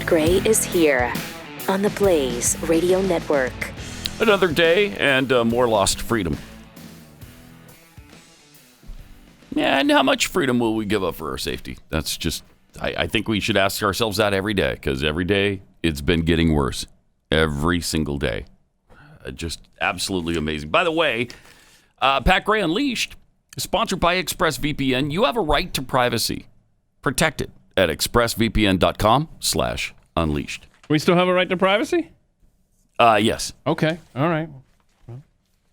Gray is here on the Blaze Radio Network. Another day and more lost freedom. Yeah, and how much freedom will we give up for our safety? That's just, I think we should ask ourselves that every day, because every day it's been getting worse. Every single day. Just absolutely amazing. By the way, Pat Gray Unleashed is sponsored by ExpressVPN. You have a right to privacy. Protect it at expressvpn.com/unleashed. We still have a right to privacy? Yes. Okay. All right.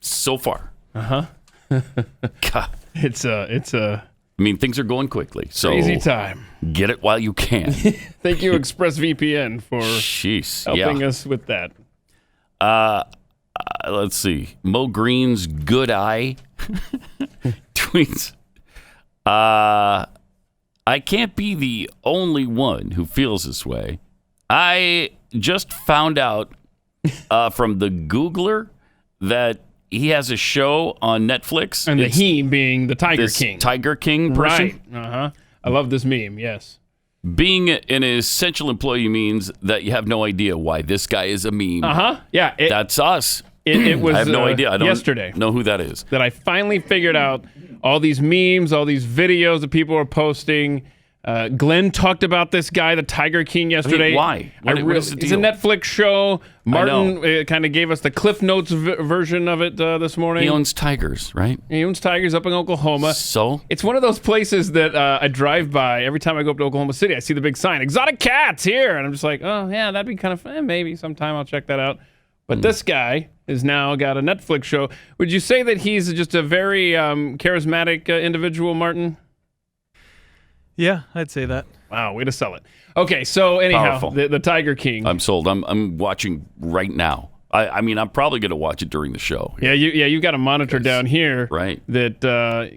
So far. Uh-huh. God. It's a I mean, things are going quickly. So crazy time. Get it while you can. Thank you, ExpressVPN, for helping us with that. Let's see. Mo Green's good eye tweets. I can't be the only one who feels this way. I just found out from the Googler that he has a show on Netflix. And he being the Tiger King. Tiger King person. Right. Uh-huh. I love this meme, yes. Being an essential employee means that you have no idea why this guy is a meme. Uh-huh. Yeah. That's us. It was I have no idea. I don't yesterday know who that is. That I finally figured out all these memes, all these videos that people are posting. Glenn talked about this guy, the Tiger King, yesterday. Why? What is the deal? It's a Netflix show. Martin kind of gave us the Cliff Notes version of it this morning. He owns tigers, right? He owns tigers up in Oklahoma. So? It's one of those places that I drive by every time I go up to Oklahoma City. I see the big sign, exotic cats here. And I'm just like, oh, yeah, that'd be kind of fun. Maybe sometime I'll check that out. But this guy has now got a Netflix show. Would you say that he's just a very charismatic individual, Martin? Yeah, I'd say that. Wow, way to sell it. Okay, so anyhow, Powerful. the Tiger King. I'm sold. I'm watching right now. I mean, I'm probably going to watch it during the show. Yeah, you got a monitor down here, right? That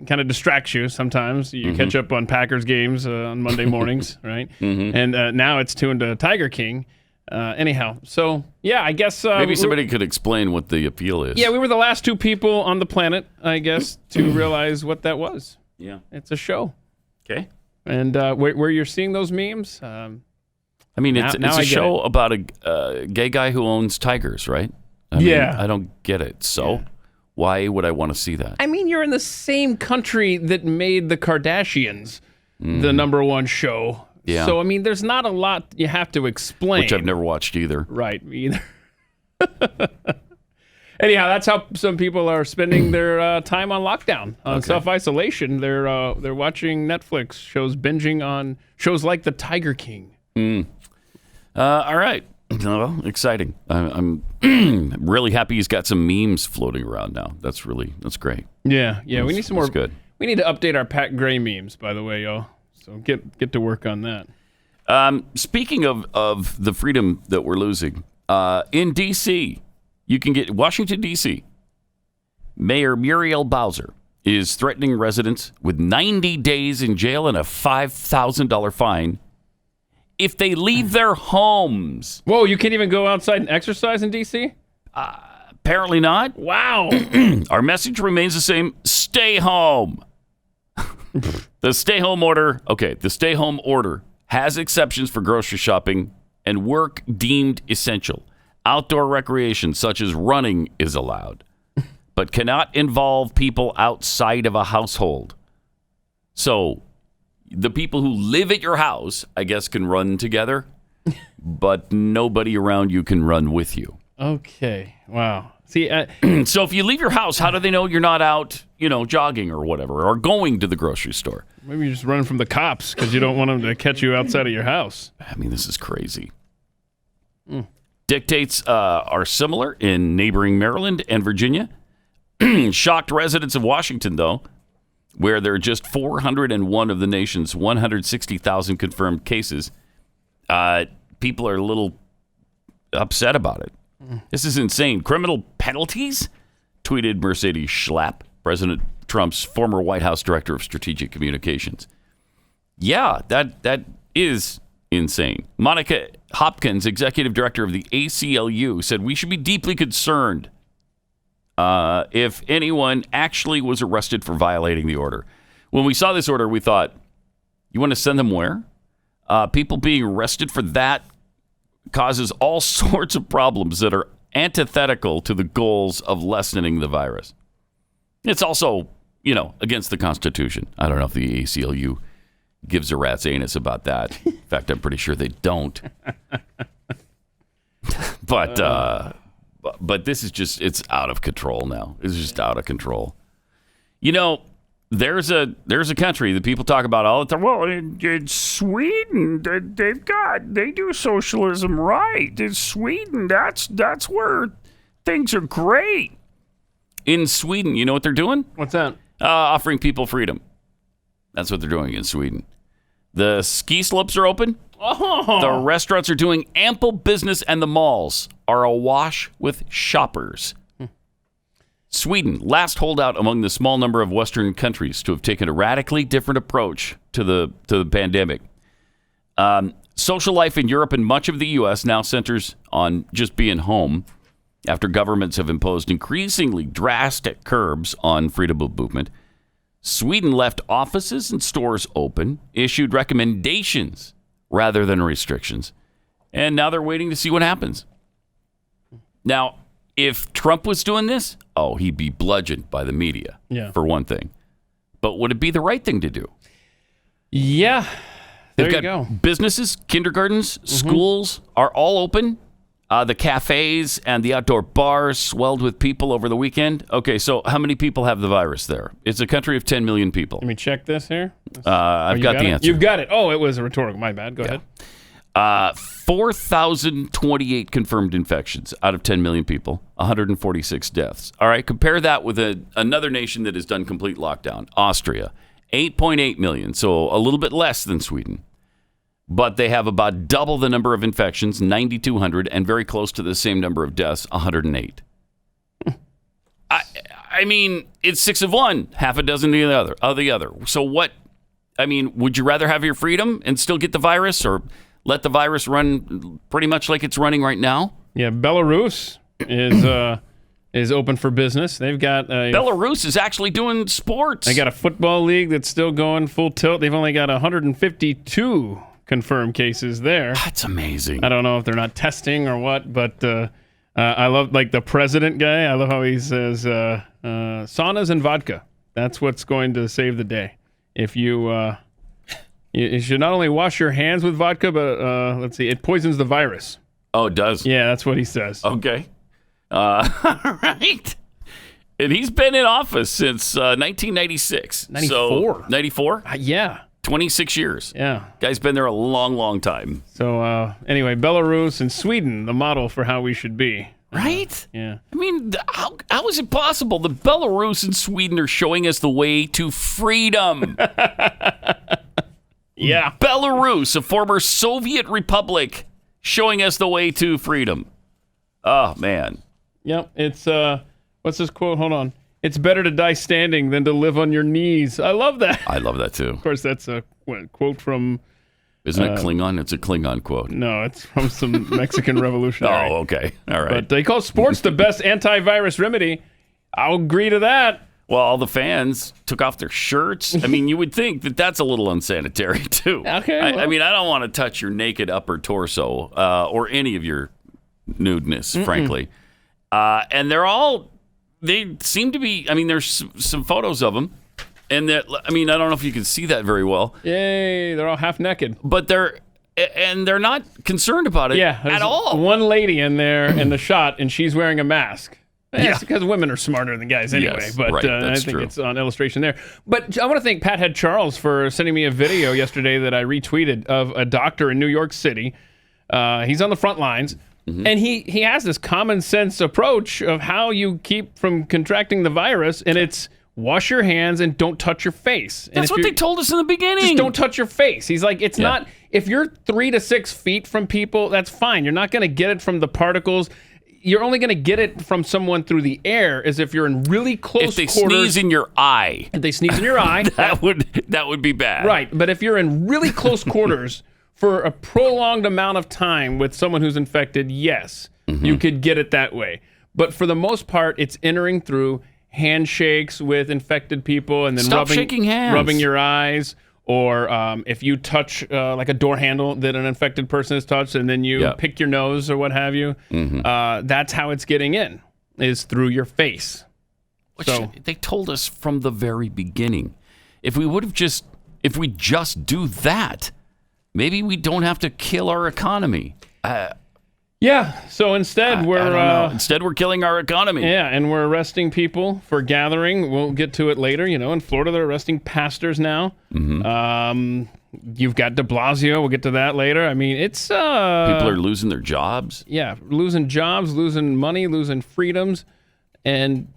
kind of distracts you sometimes. You catch up on Packers games on Monday mornings, right? And now it's tuned to Tiger King. Anyhow, so yeah, I guess maybe somebody could explain what the appeal is. Yeah, we were the last two people on the planet, I guess, to realize what that was. Yeah, it's a show. Okay. And where you're seeing those memes, I mean, it's a show about a gay guy who owns tigers, right? I mean, I don't get it. So why would I want to see that? I mean, you're in the same country that made the Kardashians the number one show. Yeah. So, I mean, there's not a lot you have to explain. Which I've never watched either. Right, me either. Anyhow, that's how some people are spending their time on lockdown, on self-isolation. They're watching Netflix shows, binging on shows like The Tiger King. All right. Well, exciting. I'm really happy he's got some memes floating around now. That's great. Yeah. We need some more. Good. We need to update our Pat Gray memes, by the way, y'all. So get to work on that. Speaking of the freedom that we're losing, in D.C., you can get Washington, D.C. Mayor Muriel Bowser is threatening residents with 90 days in jail and a $5,000 fine if they leave their homes. Whoa, you can't even go outside and exercise in D.C.? Apparently not. Wow. Our message remains the same. Stay home. The stay home order has exceptions for grocery shopping and work deemed essential. Outdoor recreation, such as running, is allowed, but cannot involve people outside of a household. So the people who live at your house, I guess, can run together, but nobody around you can run with you. Okay. Wow. See, so if you leave your house, how do they know you're not out, jogging or whatever, or going to the grocery store? Maybe you're just running from the cops because you don't want them to catch you outside of your house. I mean, this is crazy. Dictates are similar in neighboring Maryland and Virginia. Shocked residents of Washington, though, where there are just 401 of the nation's 160,000 confirmed cases. People are a little upset about it. This is insane. Criminal penalties? Tweeted Mercedes Schlapp, President Trump's former White House Director of Strategic Communications. Yeah, that is insane. Monica Hopkins, Executive Director of the ACLU, said we should be deeply concerned if anyone actually was arrested for violating the order. When we saw this order, we thought, you want to send them where? People being arrested for that causes all sorts of problems that are antithetical to the goals of lessening the virus. It's also, against the Constitution. I don't know if the ACLU gives a rat's anus about that. In fact, I'm pretty sure they don't. But this is just, it's out of control now. It's just out of control. There's a country that people talk about all the time. Well, in Sweden, they do socialism right. In Sweden, that's where things are great. In Sweden, you know what they're doing? What's that? Offering people freedom. That's what they're doing in Sweden. The ski slopes are open. Oh. The restaurants are doing ample business, and the malls are awash with shoppers. Sweden, last holdout among the small number of Western countries to have taken a radically different approach to the pandemic. Social life in Europe and much of the U.S. now centers on just being home after governments have imposed increasingly drastic curbs on freedom of movement. Sweden left offices and stores open, issued recommendations rather than restrictions, and now they're waiting to see what happens. Now, if Trump was doing this, he'd be bludgeoned by the media, for one thing. But would it be the right thing to do? Yeah. There you go. Businesses, kindergartens, schools are all open. The cafes and the outdoor bars swelled with people over the weekend. Okay, so how many people have the virus there? It's a country of 10 million people. Let me check this here. I've got the answer. You've got it. Oh, it was a rhetorical. My bad. Go ahead. 4,028 confirmed infections out of 10 million people, 146 deaths. All right, compare that with another nation that has done complete lockdown, Austria, 8.8 million, so a little bit less than Sweden. But they have about double the number of infections, 9,200, and very close to the same number of deaths, 108. I mean, it's 6 of one, half a dozen of the other. So what? I mean, would you rather have your freedom and still get the virus, or let the virus run pretty much like it's running right now? Yeah, Belarus is open for business. They've got Belarus is actually doing sports. They got a football league that's still going full tilt. They've only got 152 confirmed cases there. That's amazing. I don't know if they're not testing or what, but I love, like, the president guy. I love how he says saunas and vodka. That's what's going to save the day. If you should not only wash your hands with vodka, but let's see, it poisons the virus. Oh, it does? Yeah, that's what he says. Okay. All right. And he's been in office since 1996. 94. 94? Yeah. 26 years. Yeah. Guy's been there a long, long time. So anyway, Belarus and Sweden, the model for how we should be. Right? Yeah. I mean, how is it possible that Belarus and Sweden are showing us the way to freedom? Yeah. Belarus, a former Soviet republic, showing us the way to freedom. Oh, man. Yep. It's, what's this quote? Hold on. It's better to die standing than to live on your knees. I love that. I love that, too. Of course, that's a quote from... Isn't it Klingon? It's a Klingon quote. No, it's from some Mexican revolutionary. Oh, okay. All right. But they call sports the best antivirus remedy. I'll agree to that. Well, all the fans took off their shirts. I mean, you would think that that's a little unsanitary, too. Okay. I mean, I don't want to touch your naked upper torso or any of your nudeness, frankly. And they seem to be, I mean, there's some photos of them. And I mean, I don't know if you can see that very well. Yay, they're all half naked. But they're not concerned about it at all. One lady in there in the shot, and she's wearing a mask. Yeah. It's because women are smarter than guys anyway. Yes, but right, I think true. it's on illustration there. But I want to thank Pat Head Charles for sending me a video yesterday that I retweeted of a doctor in New York City. He's on the front lines. Mm-hmm. And he has this common sense approach of how you keep from contracting the virus, and it's wash your hands and don't touch your face. That's what they told us in the beginning. Just don't touch your face. He's like, it's not, if you're 3 to 6 feet from people, that's fine. You're not going to get it from the particles. You're only going to get it from someone through the air as if you're in really close quarters. If they sneeze in your eye. If they sneeze in your eye. that would be bad. Right. But if you're in really close quarters for a prolonged amount of time with someone who's infected, yes, you could get it that way. But for the most part, it's entering through handshakes with infected people and then shaking hands. rubbing your eyes, Or if you touch like a door handle that an infected person has touched, and then you pick your nose or what have you, that's how it's getting in, is through your face. Which they told us from the very beginning. If we just do that, maybe we don't have to kill our economy. So instead we're killing our economy. Yeah, and we're arresting people for gathering. We'll get to it later. In Florida, they're arresting pastors now. You've got de Blasio. We'll get to that later. I mean, it's... people are losing their jobs. Yeah, losing jobs, losing money, losing freedoms. And,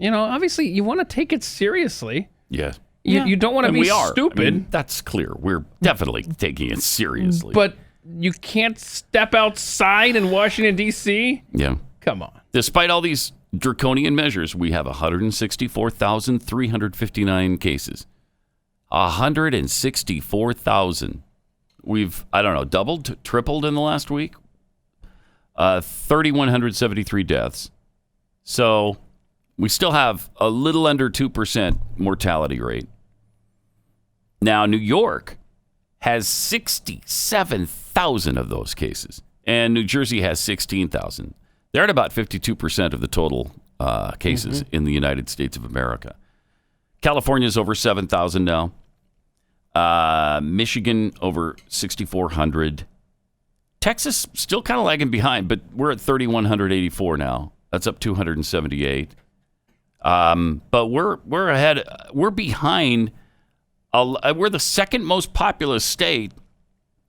obviously you want to take it seriously. Yeah. You don't want to be stupid. I mean, that's clear. We're definitely taking it seriously. But you can't step outside in Washington, D.C.? Yeah. Come on. Despite all these draconian measures, we have 164,359 cases. 164,000. We've, doubled, tripled in the last week. 3,173 deaths. So we still have a little under 2% mortality rate. Now, New York has 67,000 of those cases, and New Jersey has 16,000. They're at about 52% of the total cases in the United States of America. California's over 7,000 now. Michigan over 6,400. Texas still kind of lagging behind, but we're at 3,184 now. That's up 278. But we're ahead. We're behind. We're the second most populous state,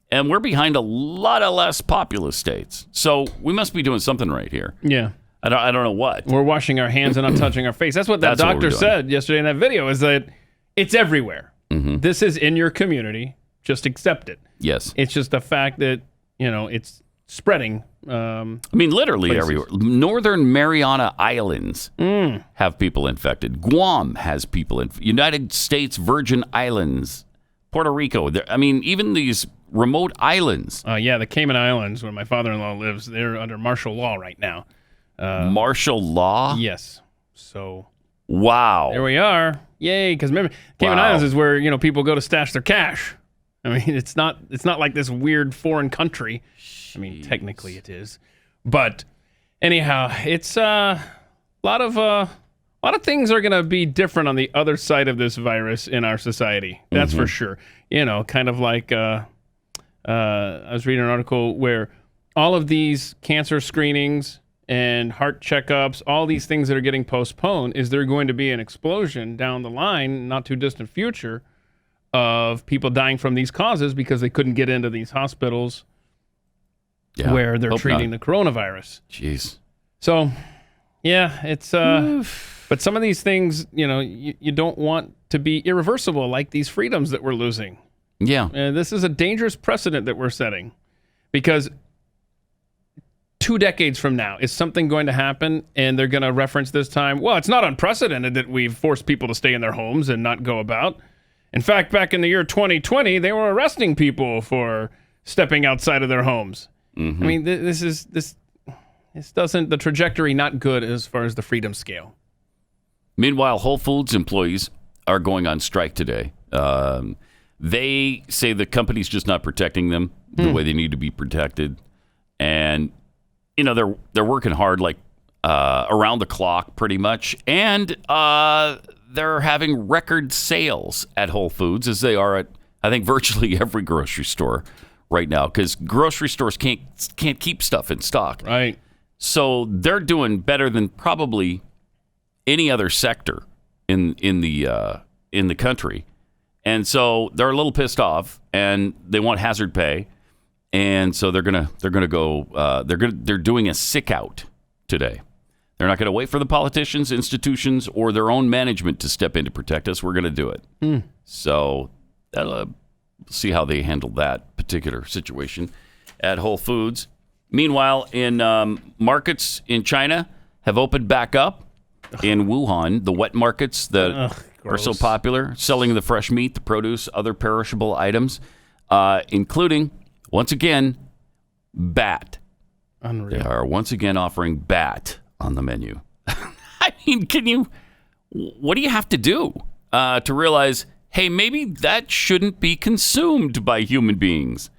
and we're behind a lot of less populous states. So we must be doing something right here. Yeah. I don't know what. We're washing our hands and not touching our face. That's what that doctor said yesterday in that video, is that it's everywhere. This is in your community. Just accept it. Yes. It's just the fact that, it's spreading. Literally places. Everywhere. Northern Mariana Islands have people infected. Guam has people infected. United States Virgin Islands, Puerto Rico. Even these remote islands. The Cayman Islands, where my father-in-law lives, they're under martial law right now. Martial law? Yes. So. Wow. There we are. Yay! Because remember, Cayman Islands is where people go to stash their cash. It's not like this weird foreign country. Technically it is, but anyhow, it's a lot of things are going to be different on the other side of this virus in our society. That's for sure. Kind of like I was reading an article where all of these cancer screenings and heart checkups, all these things that are getting postponed, is there going to be an explosion down the line, not too distant future, of people dying from these causes because they couldn't get into these hospitals where they're treating the coronavirus. Jeez. So, it's but some of these things, you don't want to be irreversible, like these freedoms that we're losing. Yeah. And this is a dangerous precedent that we're setting, because 2 decades from now, is something going to happen and they're going to reference this time, well, it's not unprecedented that we've forced people to stay in their homes and not go about. In fact, back in the year 2020, they were arresting people for stepping outside of their homes. This doesn't, the trajectory not good as far as the freedom scale. Meanwhile, Whole Foods employees are going on strike today. They say the company's just not protecting them the way they need to be protected. And, they're working hard, like around the clock pretty much. And they're having record sales at Whole Foods, as they are at, I think, virtually every grocery store right now, because grocery stores can't keep stuff in stock. Right. So they're doing better than probably any other sector in the country. And so they're a little pissed off, and they want hazard pay. And so they're doing a sick out today. They're not going to wait for the politicians, institutions, or their own management to step in to protect us. We're going to do it. So that'll see how they handle that particular situation at Whole Foods. Meanwhile, in markets in China have opened back up. In Wuhan, the wet markets that are so popular, selling the fresh meat, the produce, other perishable items, including, once again, bat. Unreal. They are once again offering bat on the menu. I mean, what do you have to do to realize hey, maybe that shouldn't be consumed by human beings.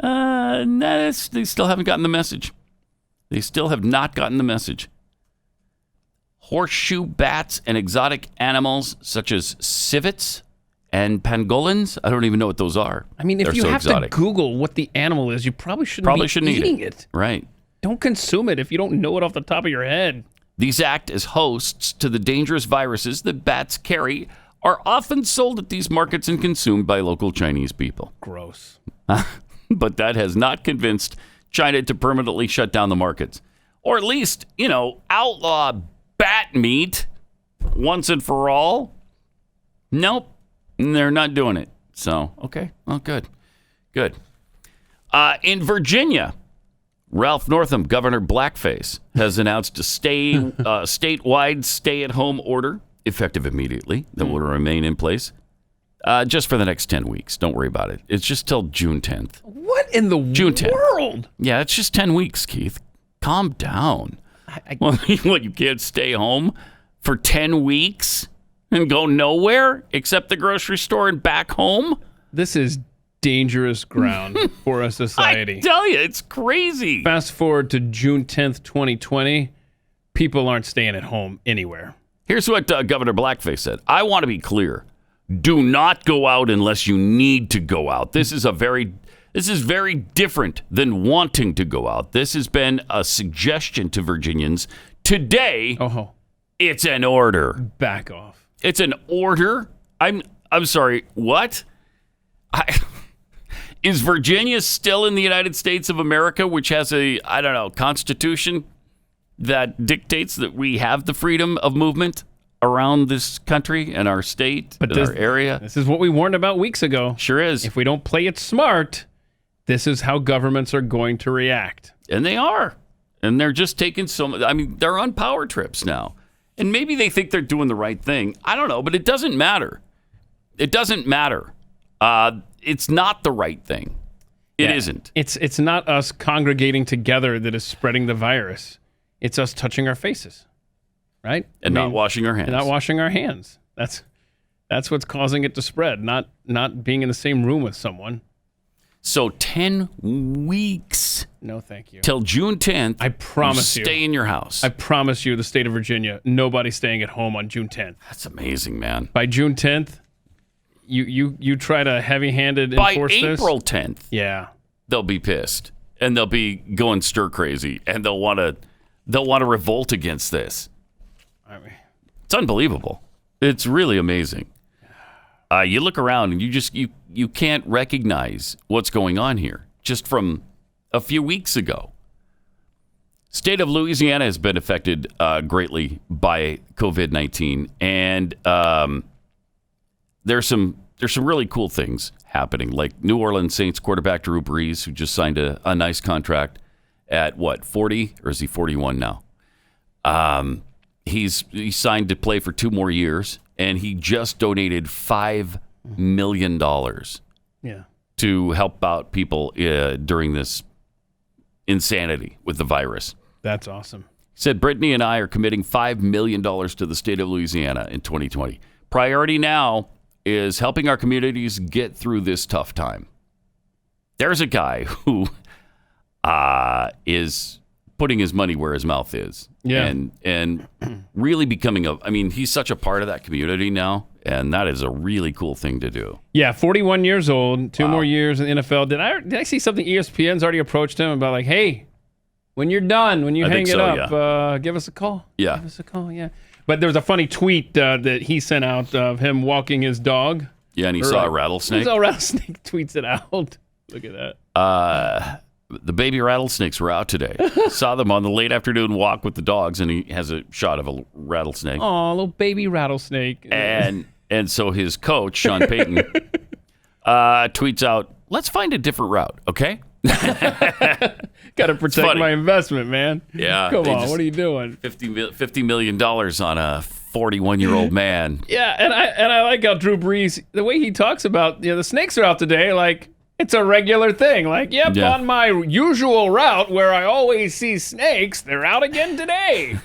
They still haven't gotten the message. They still have not gotten the message. Horseshoe bats and exotic animals such as civets and pangolins. I don't even know what those are. I mean, if They're you so have exotic. to Google what the animal is, you probably shouldn't be eating it. Right. Don't consume it if you don't know it off the top of your head. These act as hosts to the dangerous viruses that bats carry, are often sold at these markets and consumed by local Chinese people. Gross. But that has not convinced China to permanently shut down the markets. Or at least, outlaw bat meat once and for all. Nope. They're not doing it. So, okay. Well, good. Good. In Virginia, Ralph Northam, Governor Blackface, has announced a statewide stay-at-home order, effective immediately, that will remain in place just for the next 10 weeks. Don't worry about it. It's just till June 10th. What in the June 10th. world? Yeah, it's just 10 weeks, Keith. Calm down. What, you can't stay home for 10 weeks and go nowhere except the grocery store and back home? This is dangerous ground for a society. I tell you, it's crazy. Fast forward to June 10th, 2020. People aren't staying at home anywhere. Here's what Governor Blackface said. I want to be clear. Do not go out unless you need to go out. This is very different than wanting to go out. This has been a suggestion to Virginians. Today, it's an order. Back off. It's an order? I'm sorry, what? Is Virginia still in the United States of America, which has a, constitution that dictates that we have the freedom of movement around this country and our state and our area? This is what we warned about weeks ago. Sure is. If we don't play it smart, this is how governments are going to react. And they are. And they're just taking they're on power trips now. And maybe they think they're doing the right thing. I don't know, but it doesn't matter. It doesn't matter. It's not the right thing. It isn't. It's not us congregating together that is spreading the virus. It's us touching our faces, right? And not washing our hands. And not washing our hands. That's what's causing it to spread, not being in the same room with someone. So 10 weeks. No, thank you. Till June 10th. I promise you. Stay in your house. I promise you, the state of Virginia, nobody's staying at home on June 10th. That's amazing, man. By June 10th, you try to heavy-handed enforce this. By April 10th. Yeah. They'll be pissed. And they'll be going stir crazy. And they'll want to revolt against this. It's unbelievable. It's really amazing. You look around and you can't recognize what's going on here just from a few weeks ago. State of Louisiana has been affected greatly by COVID-19, and there's some really cool things happening, like New Orleans Saints quarterback Drew Brees, who just signed a nice contract at 40, or is he 41 now? He's signed to play for 2 more years, and he just donated $5 million to help out people during this insanity with the virus. That's awesome. He said, Brittany and I are committing $5 million to the state of Louisiana in 2020. Priority now is helping our communities get through this tough time. There's a guy who is putting his money where his mouth is. Yeah. And really becoming he's such a part of that community now, and that is a really cool thing to do. Yeah, 41 years old, 2 more years in the NFL. Did I see something? ESPN's already approached him about like, hey, when you're done, when you hang it up, give us a call. Yeah. Give us a call, yeah. But there was a funny tweet that he sent out of him walking his dog. Yeah, and he saw a rattlesnake. He saw a rattlesnake, tweets it out. Look at that. The baby rattlesnakes were out today. Saw them on the late afternoon walk with the dogs, and he has a shot of a rattlesnake. Oh, little baby rattlesnake. And so his coach, Sean Payton, tweets out, let's find a different route, okay? Got to protect my investment, man. Yeah. Come on, what are you doing? $50 million on a 41-year-old man. Yeah, and I like how Drew Brees, the way he talks about, the snakes are out today, like, it's a regular thing. Like, on my usual route where I always see snakes, they're out again today.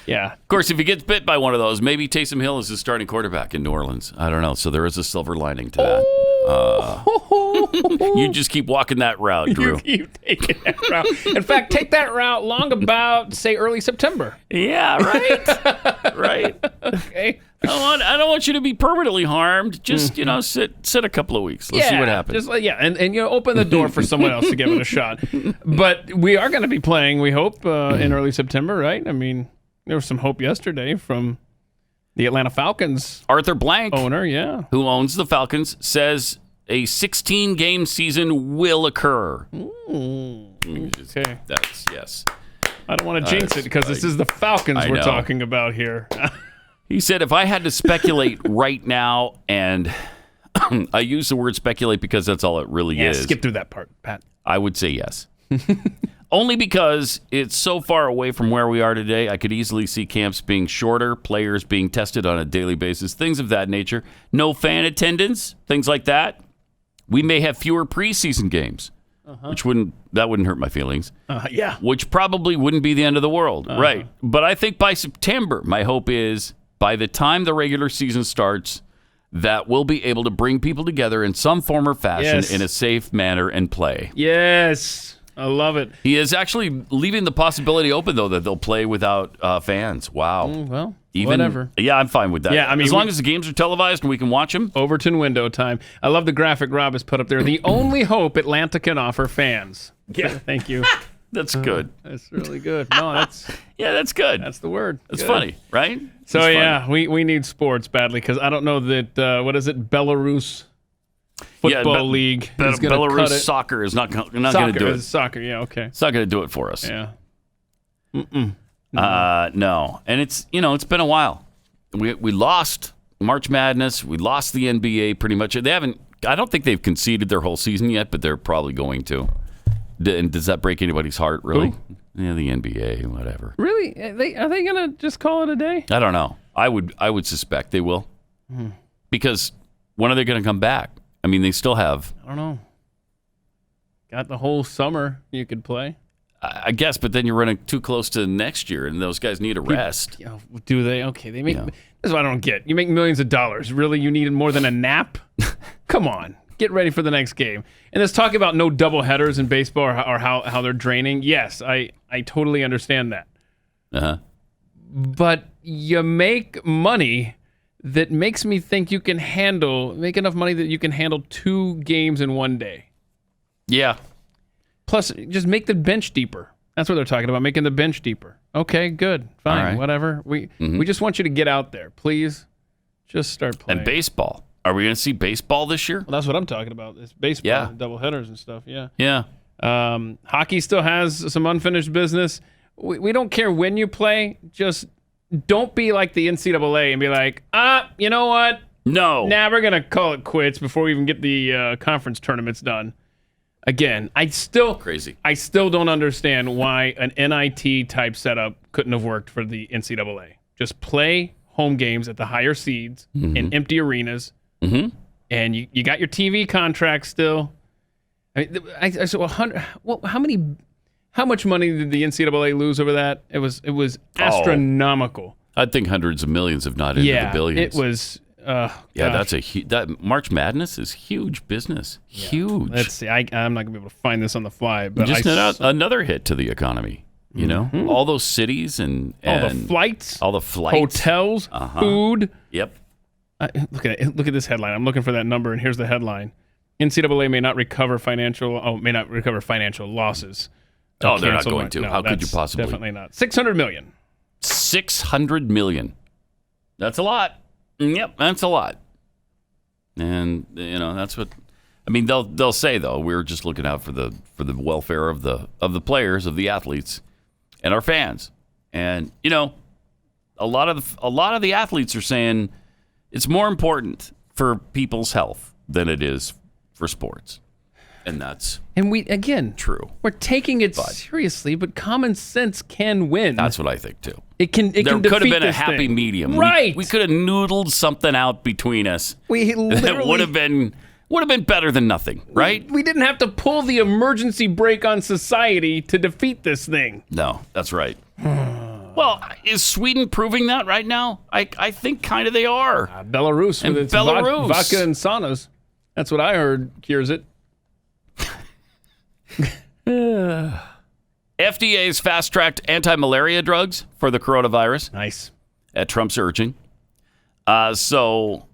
Yeah. Of course, if he gets bit by one of those, maybe Taysom Hill is his starting quarterback in New Orleans. I don't know. So there is a silver lining to that. You just keep walking that route, Drew. You keep taking that route. In fact, take that route long about, say, early September. Yeah, right. Right. Okay. I don't want you to be permanently harmed. Just, sit a couple of weeks. Let's see what happens. And open the door for someone else to give it a shot. But we are going to be playing, we hope, in early September, right? I mean, there was some hope yesterday from the Atlanta Falcons Arthur Blank, owner, yeah. who owns the Falcons, says a 16-game season will occur. Okay. That's, yes. I don't want to jinx it because this is the Falcons we're talking about here. He said, if I had to speculate right now, and I use the word speculate because that's all it really is. Skip through that part, Pat. I would say yes. Only because it's so far away from where we are today. I could easily see camps being shorter, players being tested on a daily basis, things of that nature. No fan attendance, things like that. We may have fewer preseason games, which wouldn't hurt my feelings. Yeah. Which probably wouldn't be the end of the world. Right. But I think by September, my hope is by the time the regular season starts, that we'll be able to bring people together in some form or fashion in a safe manner and play. Yes. I love it. He is actually leaving the possibility open, though, that they'll play without fans. Wow. Well, whatever. Yeah, I'm fine with that. Yeah, I mean, as long as the games are televised and we can watch them. Overton window time. I love the graphic Rob has put up there. The only hope Atlanta can offer fans. Yeah. Thank you. That's good. That's really good. No, that's that's good. That's the word. That's funny, right? So we need sports badly because I don't know that what is it, Belarus football league? Belarus soccer is not going to do it. Soccer, yeah, okay. It's not going to do it for us. Yeah. No, and it's been a while. We lost March Madness. We lost the NBA pretty much. They haven't. I don't think they've conceded their whole season yet, but they're probably going to. And does that break anybody's heart, really? Who? Yeah, the NBA, whatever. Really? Are they going to just call it a day? I don't know. I would suspect they will. Because when are they going to come back? I mean, they still have... I don't know. Got the whole summer you could play. I guess, but then you're running too close to next year, and those guys need a rest. Do they? Okay, they make... This is what I don't get. You make millions of dollars. Really? You need more than a nap? Come on. Get ready for the next game. And let's talk about no double headers in baseball or how they're draining. Yes, I totally understand that. But you make money that makes me think you can make enough money that you can handle 2 games in one day. Yeah. Plus, just make the bench deeper. That's what they're talking about, making the bench deeper. Okay, good, fine, whatever. We just want you to get out there. Please, just start playing. And baseball. Are we going to see baseball this year? Well, that's what I'm talking about. It's baseball, double headers and stuff. Yeah. Yeah. Hockey still has some unfinished business. We don't care when you play. Just don't be like the NCAA and be like, you know what? No. Nah, we're going to call it quits before we even get the conference tournaments done. Again, I still don't understand why an NIT type setup couldn't have worked for the NCAA. Just play home games at the higher seeds in empty arenas. And you got your TV contract still. I mean, I said, how much money did the NCAA lose over that? It was astronomical. I think hundreds of millions, if not into the billions. It was. That's that March Madness is huge business. Yeah. Huge. Let's see. I'm not gonna be able to find this on the fly, but just another hit to the economy. You know, all those cities and all the flights, hotels, food. Yep. Look at this headline. I'm looking for that number, and here's the headline: NCAA may not recover financial losses. Oh, they're not going to. How could you possibly? Definitely not. $600 million. $600 million. That's a lot. Yep, that's a lot. And that's what. I mean, they'll say though we're just looking out for the welfare of the players, of the athletes, and our fans. And a lot of the athletes are saying it's more important for people's health than it is for sports. And that's true. We're taking it seriously, but common sense can win. That's what I think too. It can there could have been a happy medium. Right. We could have noodled something out between us. We literally would have been better than nothing, right? We didn't have to pull the emergency brake on society to defeat this thing. No, that's right. Well, is Sweden proving that right now? I think kind of they are. Belarus with its vodka and saunas. That's what I heard cures it. FDA's fast-tracked anti-malaria drugs for the coronavirus. Nice. At Trump's urging. So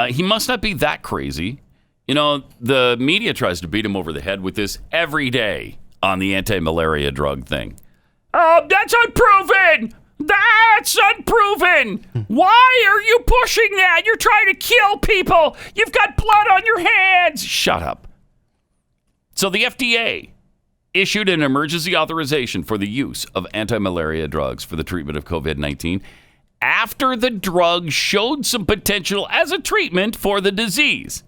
he must not be that crazy. You know, the media tries to beat him over the head with this every day on the anti-malaria drug thing. Oh, that's unproven! That's unproven! Why are you pushing that? You're trying to kill people! You've got blood on your hands! Shut up. So the FDA issued an emergency authorization for the use of anti-malaria drugs for the treatment of COVID-19 after the drug showed some potential as a treatment for the disease.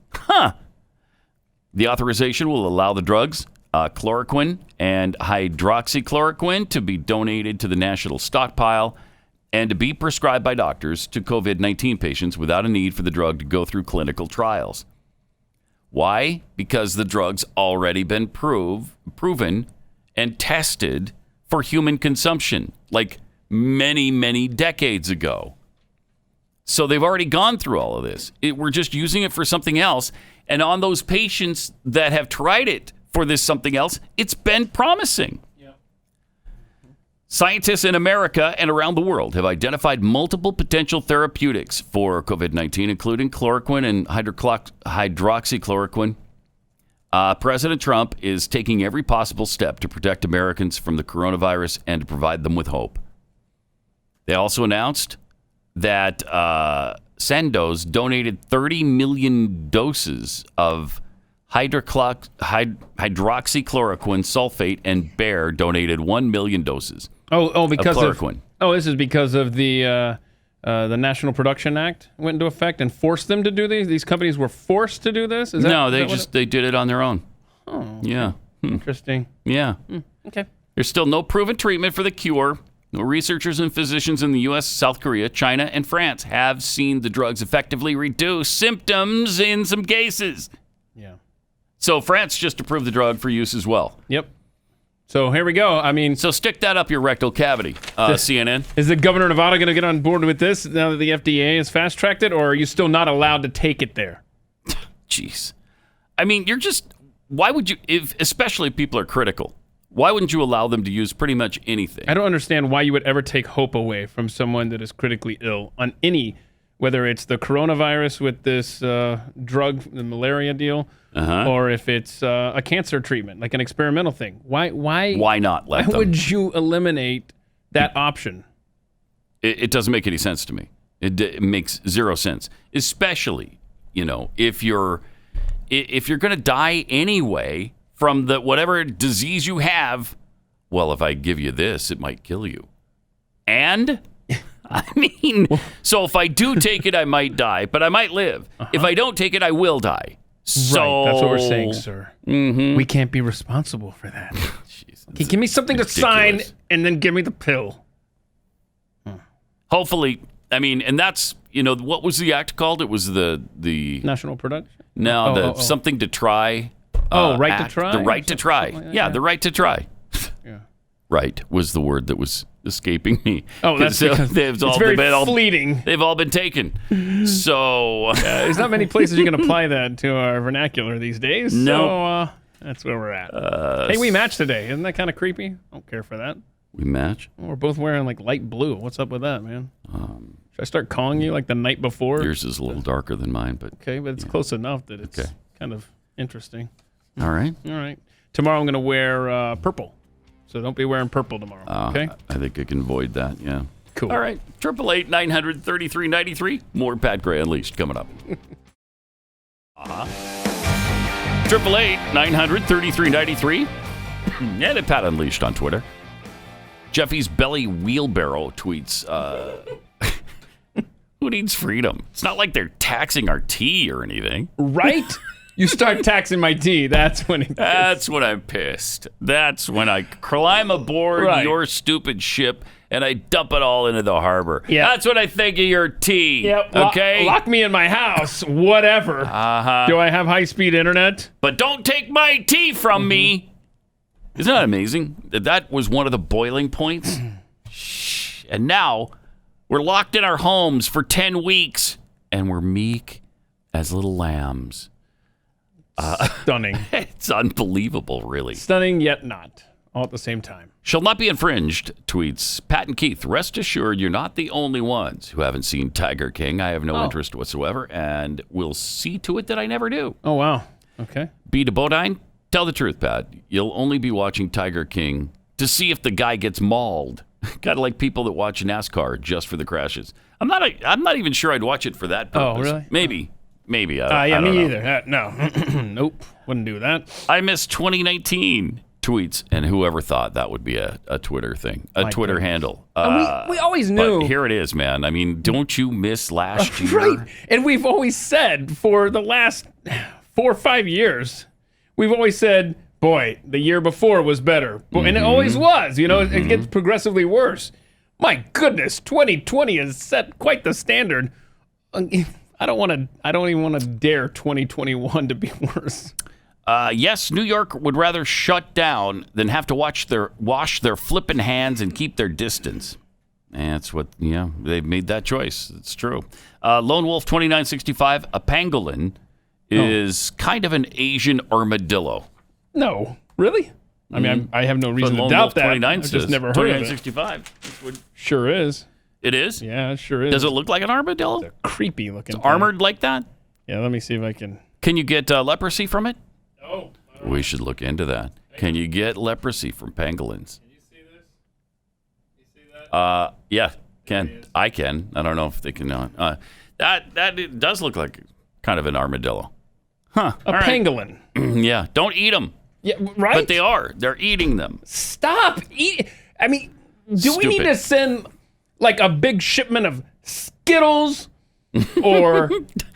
The authorization will allow the drugs, chloroquine and hydroxychloroquine, to be donated to the national stockpile and to be prescribed by doctors to COVID-19 patients without a need for the drug to go through clinical trials. Why? Because the drug's already been proven and tested for human consumption, like many, many decades ago. So they've already gone through all of this. We're just using it for something else. And on those patients that have tried it for this something else, it's been promising. Yep. Scientists in America and around the world have identified multiple potential therapeutics for COVID-19, including chloroquine and hydroxychloroquine. President Trump is taking every possible step to protect Americans from the coronavirus and to provide them with hope. They also announced that Sandoz donated 30 million doses of hydroxychloroquine sulfate, and Bayer donated 1 million doses. Because of chloroquine. This is because of the National Production Act went into effect and forced them to do these. These companies were forced to do this. They did it on their own. Oh, yeah. Interesting. Yeah. Okay. There's still no proven treatment for the cure. No researchers and physicians in the U.S., South Korea, China, and France have seen the drugs effectively reduce symptoms in some cases. Yeah. So France just approved the drug for use as well. Yep. So here we go. I mean, so stick that up your rectal cavity, CNN. Is the governor of Nevada going to get on board with this now that the FDA has fast-tracked it, or are you still not allowed to take it there? Jeez. I mean, why would you, especially if people are critical, why wouldn't you allow them to use pretty much anything? I don't understand why you would ever take hope away from someone that is critically ill on any, whether it's the coronavirus with this drug, the malaria deal, or if it's a cancer treatment, like an experimental thing. Why not let them? Why would you eliminate that option? It doesn't make any sense to me. It makes zero sense, especially, if you're going to die anyway from whatever disease you have. Well, if I give you this, it might kill you. And I mean, so if I do take it, I might die, but I might live. If I don't take it, I will die. So, right, that's what we're saying, sir. Mm-hmm. We can't be responsible for that. Okay, give me something to sign and then give me the pill. Hopefully, I mean, and that's, what was the act called? It was the National Production? No, something to try. Right act, to try? The right to try. Like that, yeah, the right to try. Yeah. Right was the word that was escaping me. Oh, that's because it's very fleeting. They've all been taken. So there's not many places you can apply that to our vernacular these days. No. So that's where we're at. Hey, we matched today. Isn't that kind of creepy? I don't care for that. We match? Well, we're both wearing like light blue. What's up with that, man? Should I start calling you like the night before? Yours is a little darker than mine, but okay, but it's close enough that it's kind of interesting. All right. Tomorrow I'm going to wear purple. So don't be wearing purple tomorrow, okay? I think I can avoid that, yeah. Cool. All right. 888-900-3393. More Pat Gray Unleashed coming up. 888-900-3393. And at Pat Unleashed on Twitter. Jeffy's Belly Wheelbarrow tweets, who needs freedom? It's not like they're taxing our tea or anything. Right? You start taxing my tea, that's when I'm pissed. That's when I climb aboard your stupid ship and I dump it all into the harbor. Yeah. That's what I think of your tea. Yep. Okay? Lock me in my house, whatever. Do I have high-speed internet? But don't take my tea from me. Isn't that amazing? That was one of the boiling points. gosh. And now we're locked in our homes for 10 weeks and we're meek as little lambs. Stunning. It's unbelievable, really. Stunning, yet not. All at the same time. Shall not be infringed, tweets Pat and Keith. Rest assured, you're not the only ones who haven't seen Tiger King. I have no interest whatsoever, and will see to it that I never do. Oh, wow. Okay. B to Bodine, tell the truth, Pat. You'll only be watching Tiger King to see if the guy gets mauled. Kind of like people that watch NASCAR just for the crashes. I'm not even sure I'd watch it for that purpose. Oh, really? Maybe. I yeah, don't me know. either. No. Nope. Wouldn't do that. I miss 2019 tweets, and whoever thought that would be a Twitter thing, a Twitter handle. And we always knew. But here it is, man. I mean, don't you miss last year? Right. And we've always said for the last 4 or 5 years, we've always said, boy, the year before was better. And it always was. You know, it gets progressively worse. My goodness, 2020 has set quite the standard. I don't even want to dare 2021 to be worse. Yes, New York would rather shut down than have to wash their flippin' hands and keep their distance. And that's what, they've made that choice. It's true. Lone Wolf 2965, a pangolin is kind of an Asian armadillo. No, really? I mean, I have no reason to doubt that. I've just never heard of it. 2965. Sure is. It is? Yeah, it sure is. Does it look like an armadillo? It's a creepy looking thing. Armored like that? Yeah, let me see if I can. Can you get leprosy from it? No. We should look into that. Can you get leprosy from pangolins? Can you see this? You see that? Yeah, can. I can. I don't know if they can. That it does look like kind of an armadillo. Huh. A pangolin. Yeah, don't eat them. Yeah, right? But they are. They're eating them. Stop eating. I mean, do we need to send like a big shipment of Skittles or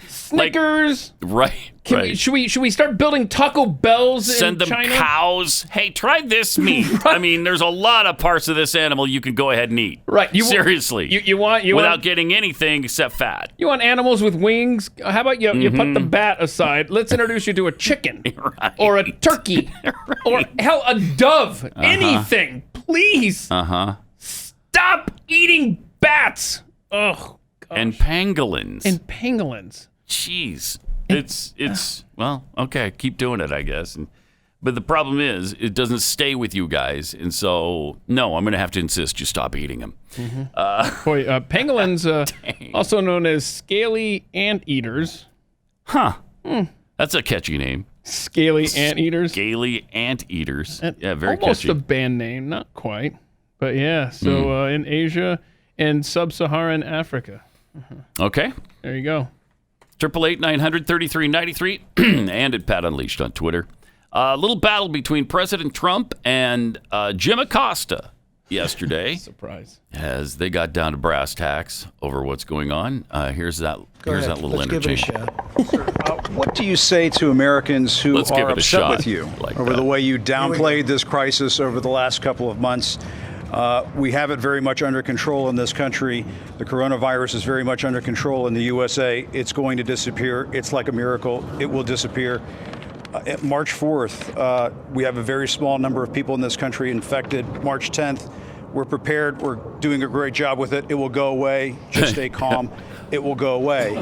Snickers? Right. Should we start building Taco Bells in China? Send them cows. Hey, try this meat. Right. I mean, there's a lot of parts of this animal you can go ahead and eat. Right. Seriously. You want without getting anything except fat. You want animals with wings? How about you put the bat aside? Let's introduce you to a chicken or a turkey or hell, a dove. Anything, please. Stop eating bats. Oh, gosh. And pangolins. Jeez. It's well, okay, keep doing it, I guess. But the problem is, it doesn't stay with you guys, and so no, I'm going to have to insist you stop eating them. Pangolins, also known as scaly anteaters. Huh? That's a catchy name. Scaly anteaters. Scaly anteaters. Yeah, very almost catchy. Almost a band name, not quite, but yeah. So in Asia and sub-Saharan Africa. Okay. There you go. 888-900-3393 and at Pat Unleashed on Twitter. A little battle between President Trump and Jim Acosta yesterday. Surprise. As they got down to brass tacks over what's going on. Here's that little interchange. What do you say to Americans who are upset with you over the way you downplayed this crisis over the last couple of months? We have it very much under control in this country. The coronavirus is very much under control in the USA. It's going to disappear. It's like a miracle. It will disappear. March 4th, we have a very small number of people in this country infected. March 10th, we're prepared. We're doing a great job with it. It will go away. Just stay calm. It will go away.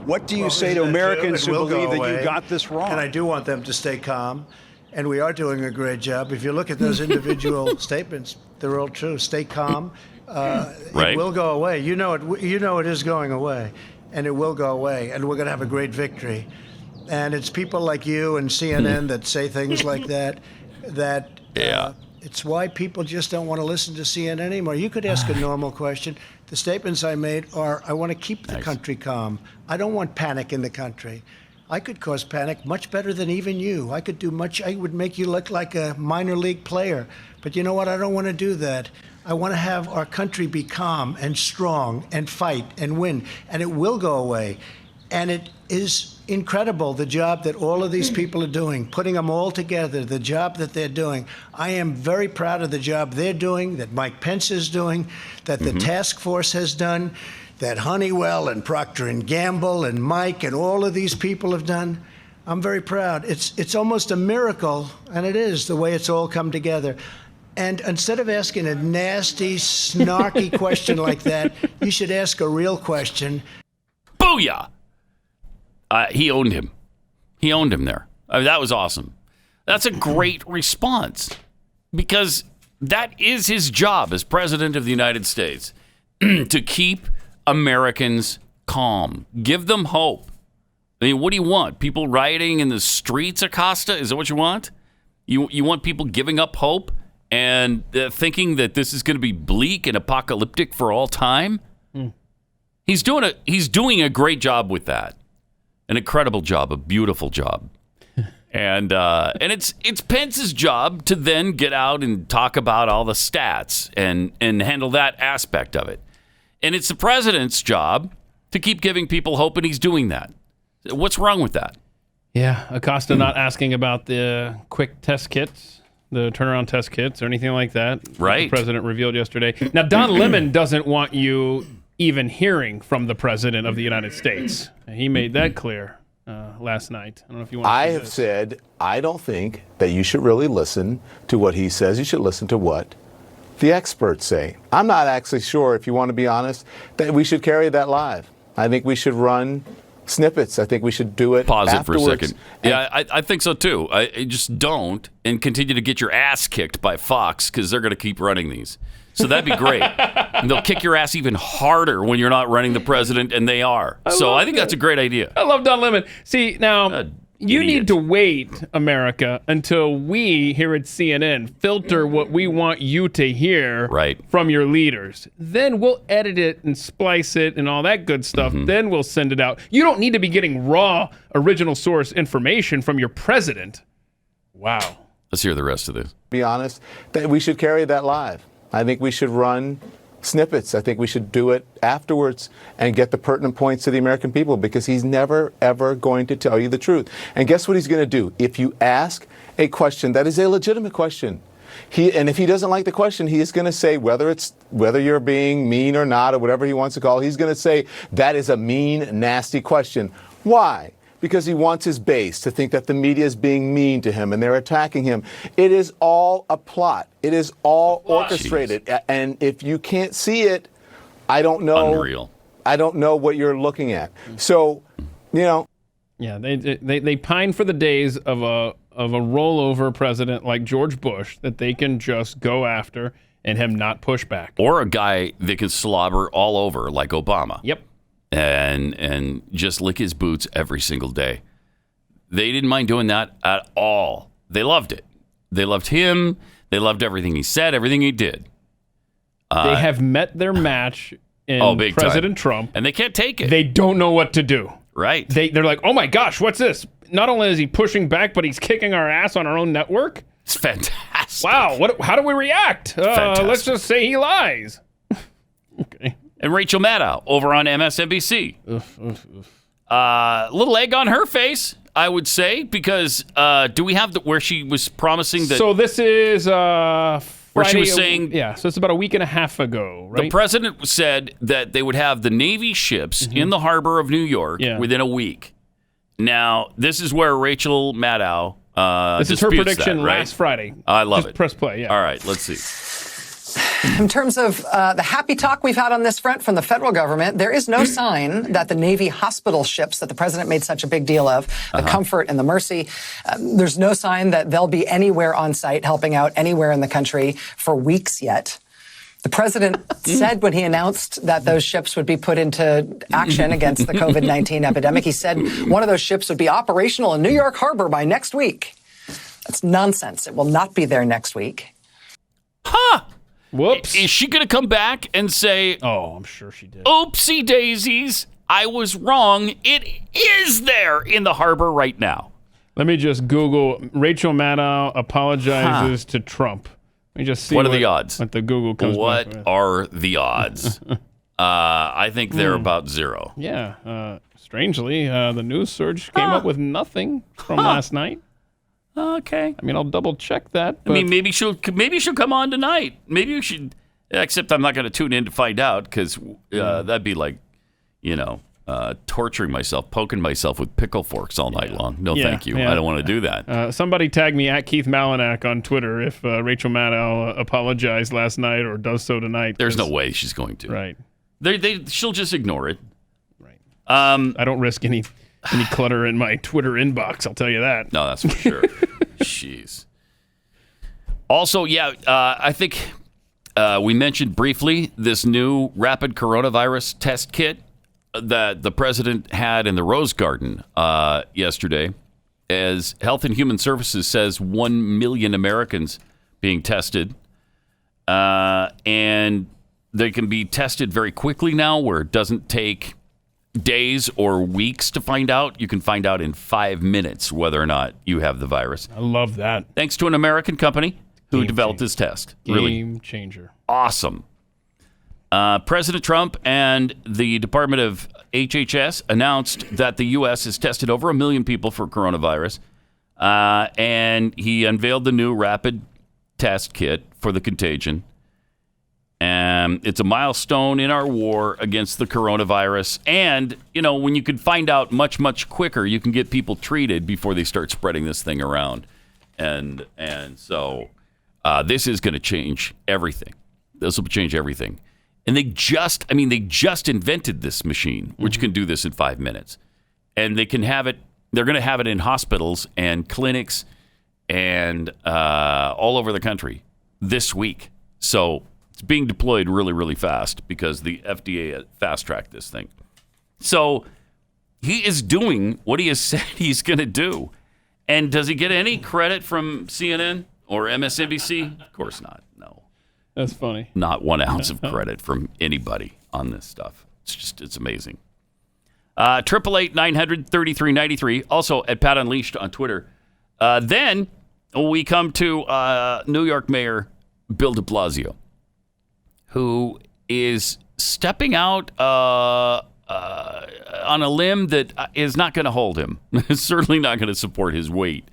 What do you say to Americans who believe that you got this wrong? And I do want them to stay calm. And we are doing a great job. If you look at those individual statements, they're all true. Stay calm. It will go away. You know it is going away, and it will go away, and we're going to have a great victory. And it's people like you and CNN that say things like that. It's why people just don't want to listen to CNN anymore. You could ask a normal question. The statements I made are, I want to keep the country calm. I don't want panic in the country. I could cause panic much better than even you. I could do much. I would make you look like a minor league player. But you know what? I don't want to do that. I want to have our country be calm and strong and fight and win. And it will go away. And it is incredible, the job that all of these people are doing, putting them all together, the job that they're doing. I am very proud of the job they're doing, that Mike Pence is doing, that the task force has done, that Honeywell and Procter & Gamble and Mike and all of these people have done. I'm very proud. It's almost a miracle, and it is, the way it's all come together. And instead of asking a nasty, snarky question like that, you should ask a real question. Booyah! He owned him. He owned him there. That was awesome. That's a great response because that is his job as president of the United States, to keep Americans calm, give them hope. I mean, what do you want? People rioting in the streets, Acosta? Is that what you want? You want people giving up hope and thinking that this is going to be bleak and apocalyptic for all time? He's doing a great job with that. An incredible job, a beautiful job. And it's Pence's job to then get out and talk about all the stats and handle that aspect of it. And it's the president's job to keep giving people hope, and he's doing that. What's wrong with that? Yeah, Acosta not asking about the quick test kits, the turnaround test kits, or anything like that. Right. The president revealed yesterday. Now, Don Lemon doesn't want you even hearing from the president of the United States. He made that clear last night. I don't know if you want to I have said I don't think that you should really listen to what he says. You should listen to what the experts say. I'm not actually sure, if you want to be honest, that we should carry that live. I think we should run snippets. I think we should do it Pause afterwards. it for a second. Yeah, I think so too. I just don't, and continue to get your ass kicked by Fox because they're going to keep running these. So that'd be great. And they'll kick your ass even harder when you're not running the president, and they are. I think that's a great idea. I love Don Lemon. See, now, you need to wait, America, until we here at CNN filter what we want you to hear from your leaders. Then we'll edit it and splice it and all that good stuff. Then we'll send it out. You don't need to be getting raw, original source information from your president. Wow. Let's hear the rest of this. Be honest, that we should carry that live. I think we should run snippets. I think we should do it afterwards and get the pertinent points to the American people, because he's never, ever going to tell you the truth. And guess what he's going to do? If you ask a question that is a legitimate question, and if he doesn't like the question, he is going to say, whether you're being mean or not, or whatever he wants to call it, he's going to say, that is a mean, nasty question. Why? Because he wants his base to think that the media is being mean to him and they're attacking him. It is all a plot. It is all orchestrated. Jeez. And if you can't see it, I don't know. Unreal. I don't know what you're looking at. So, Yeah, they pine for the days of a rollover president like George Bush that they can just go after and him not push back. Or a guy that can slobber all over like Obama. Yep. And just lick his boots every single day. They didn't mind doing that at all. They loved it. They loved him. They loved everything he said, everything he did. They have met their match in President Trump. And they can't take it. They don't know what to do. Right. They're like, oh my gosh, what's this? Not only is he pushing back, but he's kicking our ass on our own network. It's fantastic. Wow. How do we react? Let's just say he lies. Okay. And Rachel Maddow over on MSNBC. Little egg on her face, I would say, because do we have where she was promising that? So this is Friday, where she was saying, so it's about a week and a half ago, right? The president said that they would have the Navy ships in the harbor of New York within a week. Now, this is where Rachel Maddow this is her prediction that, right? last Friday. I love it. Press play, All right, let's see. In terms of the happy talk we've had on this front from the federal government, there is no sign that the Navy hospital ships that the president made such a big deal of, the Comfort and the Mercy, there's no sign that they'll be anywhere on site helping out anywhere in the country for weeks yet. The president said when he announced that those ships would be put into action against the COVID-19 epidemic, he said one of those ships would be operational in New York Harbor by next week. That's nonsense. It will not be there next week. Huh. Whoops. Is she going to come back and say, oh, I'm sure she did. Oopsie daisies, I was wrong. It is there in the harbor right now. Let me just Google Rachel Maddow apologizes to Trump. Let me just see what are the odds? What the Google comes back with. What are the odds? I think they're about zero. Yeah. Strangely, the news surge came up with nothing from last night. Okay. I mean, I'll double check that. I mean, maybe she'll come on tonight. Maybe you should. Except I'm not going to tune in to find out because that'd be like, torturing myself, poking myself with pickle forks all night long. No, thank you. Yeah. I don't want to do that. Somebody tag me at Keith Malinak on Twitter if Rachel Maddow apologized last night or does so tonight. There's no way she's going to. Right. She'll just ignore it. Right. I don't risk any clutter in my Twitter inbox, I'll tell you that. No, that's for sure. Jeez. Also, I think we mentioned briefly this new rapid coronavirus test kit that the president had in the Rose Garden yesterday, as Health and Human Services says 1 million Americans being tested, and they can be tested very quickly now, where it doesn't take days or weeks to find out. You can find out in 5 minutes whether or not you have the virus. I love that. Thanks to an American company who developed this test. Game changer. Awesome. President Trump and the Department of HHS announced that the U.S. has tested over 1 million people for coronavirus, and he unveiled the new rapid test kit for the contagion. It's a milestone in our war against the coronavirus. And, when you can find out much, much quicker, you can get people treated before they start spreading this thing around. And so this is going to change everything. This will change everything. And they just invented this machine, which can do this in 5 minutes. And they can have it, they're going to have it in hospitals and clinics and all over the country this week. So it's being deployed really, really fast because the FDA fast-tracked this thing. So he is doing what he has said he's going to do. And does he get any credit from CNN or MSNBC? Of course not. No. That's funny. Not 1 ounce of credit from anybody on this stuff. It's amazing. 888-900-3393. Also at Pat Unleashed on Twitter. Then we come to New York Mayor Bill de Blasio, who is stepping out on a limb that is not going to hold him. It's certainly not going to support his weight.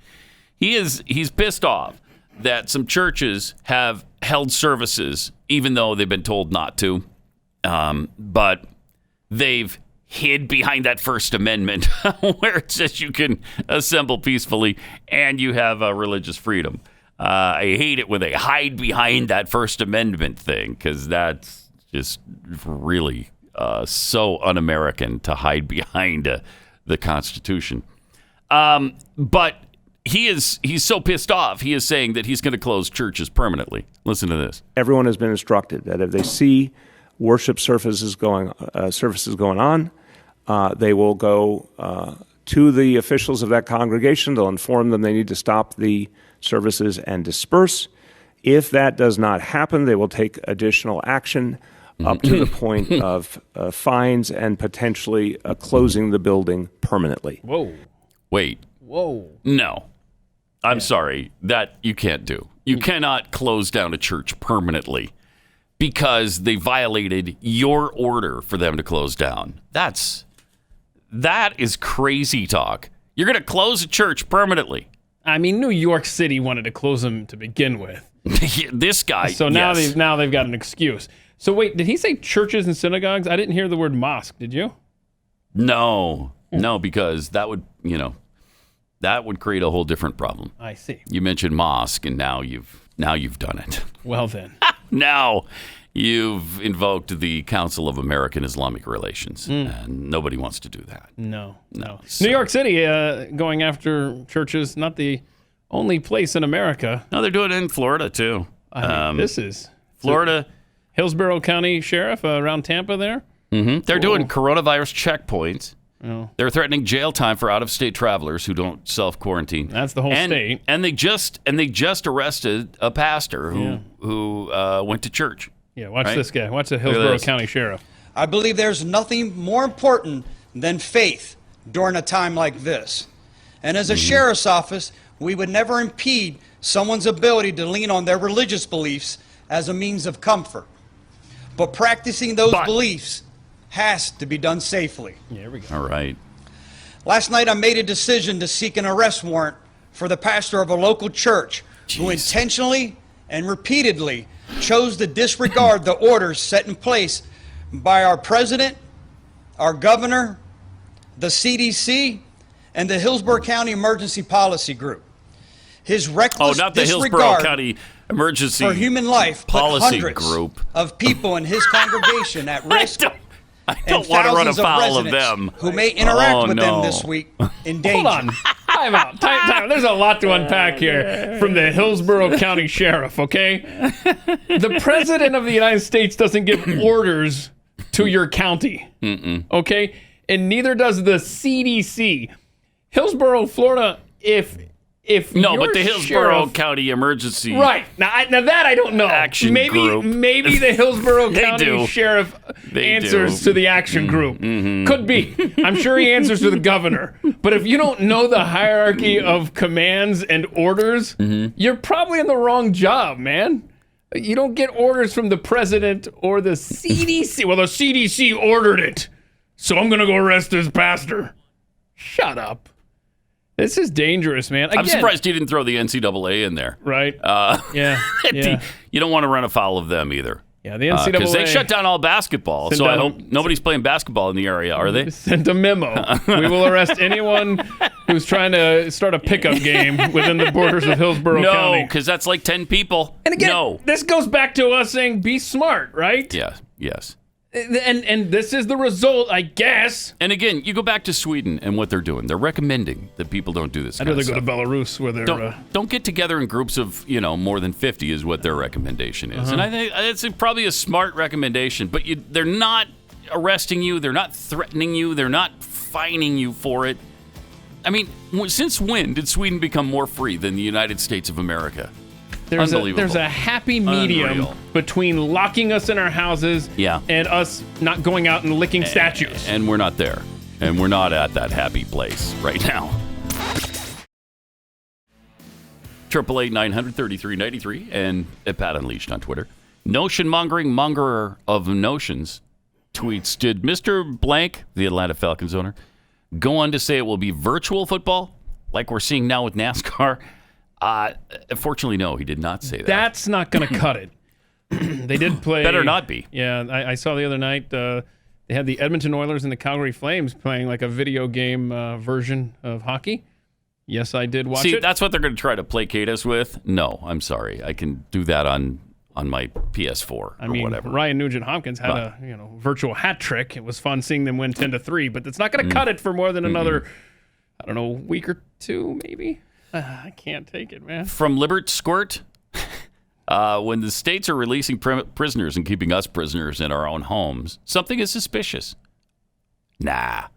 He's pissed off that some churches have held services, even though they've been told not to. But they've hid behind that First Amendment where it says you can assemble peacefully and you have religious freedom. I hate it when they hide behind that First Amendment thing, because that's just really so un-American to hide behind the Constitution. But he's so pissed off, he is saying that he's going to close churches permanently. Listen to this. Everyone has been instructed that if they see worship services going on, they will go to the officials of that congregation. They'll inform them they need to stop the services and disperse. If that does not happen, they will take additional action up to the point of fines and potentially closing the building permanently. Whoa. Wait. Whoa. No. I'm sorry. That you can't do. You cannot close down a church permanently because they violated your order for them to close down. That is crazy talk. You're going to close a church permanently. I mean, New York City wanted to close them to begin with. This guy. So now they've got an excuse. So wait, did he say churches and synagogues? I didn't hear the word mosque. Did you? No, because that would create a whole different problem. I see. You mentioned mosque, and now you've done it. Well then. Now you've invoked the Council of American Islamic Relations, and nobody wants to do that. No. So. New York City going after churches, not the only place in America. No, they're doing it in Florida too. I mean, this is Florida. Hillsborough County Sheriff around Tampa there. Mm-hmm. They're doing coronavirus checkpoints. Oh. They're threatening jail time for out-of-state travelers who don't self-quarantine. That's the whole state. And they just arrested a pastor who went to church. Yeah, watch this guy. Watch the Hillsborough County Sheriff. I believe there's nothing more important than faith during a time like this. And as a sheriff's office, we would never impede someone's ability to lean on their religious beliefs as a means of comfort. But practicing those beliefs has to be done safely. Yeah, here we go. All right. Last night I made a decision to seek an arrest warrant for the pastor of a local church who intentionally and repeatedly chose to disregard the orders set in place by our president, our governor, the CDC, and the Hillsborough County Emergency Policy Group. His reckless not the Hillsborough disregard County Emergency for human life Policy put hundreds Group of people in his congregation at risk. I don't want to run afoul of them. Who may interact with them this week in danger. Hold on. Time out. There's a lot to unpack here from the Hillsborough County Sheriff, okay? The President of the United States doesn't give orders to your county, okay? And neither does the CDC. Hillsborough, Florida, if but the Hillsborough County Emergency right now that I don't know. Action Group. Maybe the Hillsborough County Sheriff answers to the Action Group. Could be. I'm sure he answers to the governor. But if you don't know the hierarchy of commands and orders, you're probably in the wrong job, man. You don't get orders from the president or the CDC. Well, the CDC ordered it, so I'm gonna go arrest this pastor. Shut up. This is dangerous, man. Again, I'm surprised you didn't throw the NCAA in there. Right. Yeah. You don't want to run afoul of them either. Yeah, the NCAA. Because they shut down all basketball. So I hope nobody's playing basketball in the area, are they? Sent a memo. We will arrest anyone who's trying to start a pickup game within the borders of Hillsborough County. No, because that's like 10 people. And again, this goes back to us saying be smart, right? Yeah, yes. And this is the result, I guess. And again, you go back to Sweden and what they're doing. They're recommending that people don't do this. I'd rather go to Belarus where they're... Don't get together in groups of, more than 50 is what their recommendation is. And I think it's probably a smart recommendation, but they're not arresting you. They're not threatening you. They're not fining you for it. I mean, since when did Sweden become more free than the United States of America? Unbelievable. There's a happy medium between locking us in our houses and us not going out and licking statues. And we're not there. And we're not at that happy place right now. 888-900-3393 and at Pat Unleashed on Twitter. Notion-mongering mongerer of notions tweets, did Mr. Blank, the Atlanta Falcons owner, go on to say it will be virtual football like we're seeing now with NASCAR? Fortunately, no, he did not say that. That's not going to cut it. They did play. Better not be. Yeah, I saw the other night they had the Edmonton Oilers and the Calgary Flames playing like a video game version of hockey. Yes, I did watch it. See, that's what they're going to try to placate us with. No, I'm sorry. I can do that on my PS4 or whatever. Ryan Nugent-Hopkins had a virtual hat trick. It was fun seeing them win 10-3, but it's not going to cut it for more than another, I don't know, week or two maybe. I can't take it, man. From Libert Squirt, when the states are releasing prisoners and keeping us prisoners in our own homes, something is suspicious. Nah,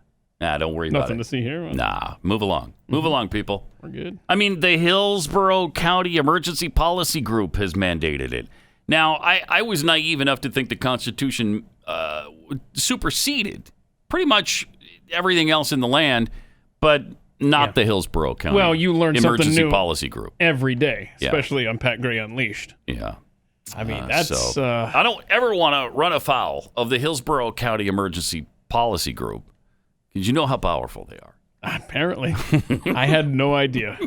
don't worry about it. Nothing to see here. Nah, move along. Move along, people. We're good. I mean, the Hillsborough County Emergency Policy Group has mandated it. Now, I was naive enough to think the Constitution superseded pretty much everything else in the land, but not the Hillsborough County you learn Emergency something new Policy Group every day, especially on Pat Gray Unleashed. Yeah. I mean, that's... I don't ever want to run afoul of the Hillsborough County Emergency Policy Group because you know how powerful they are. Apparently. I had no idea,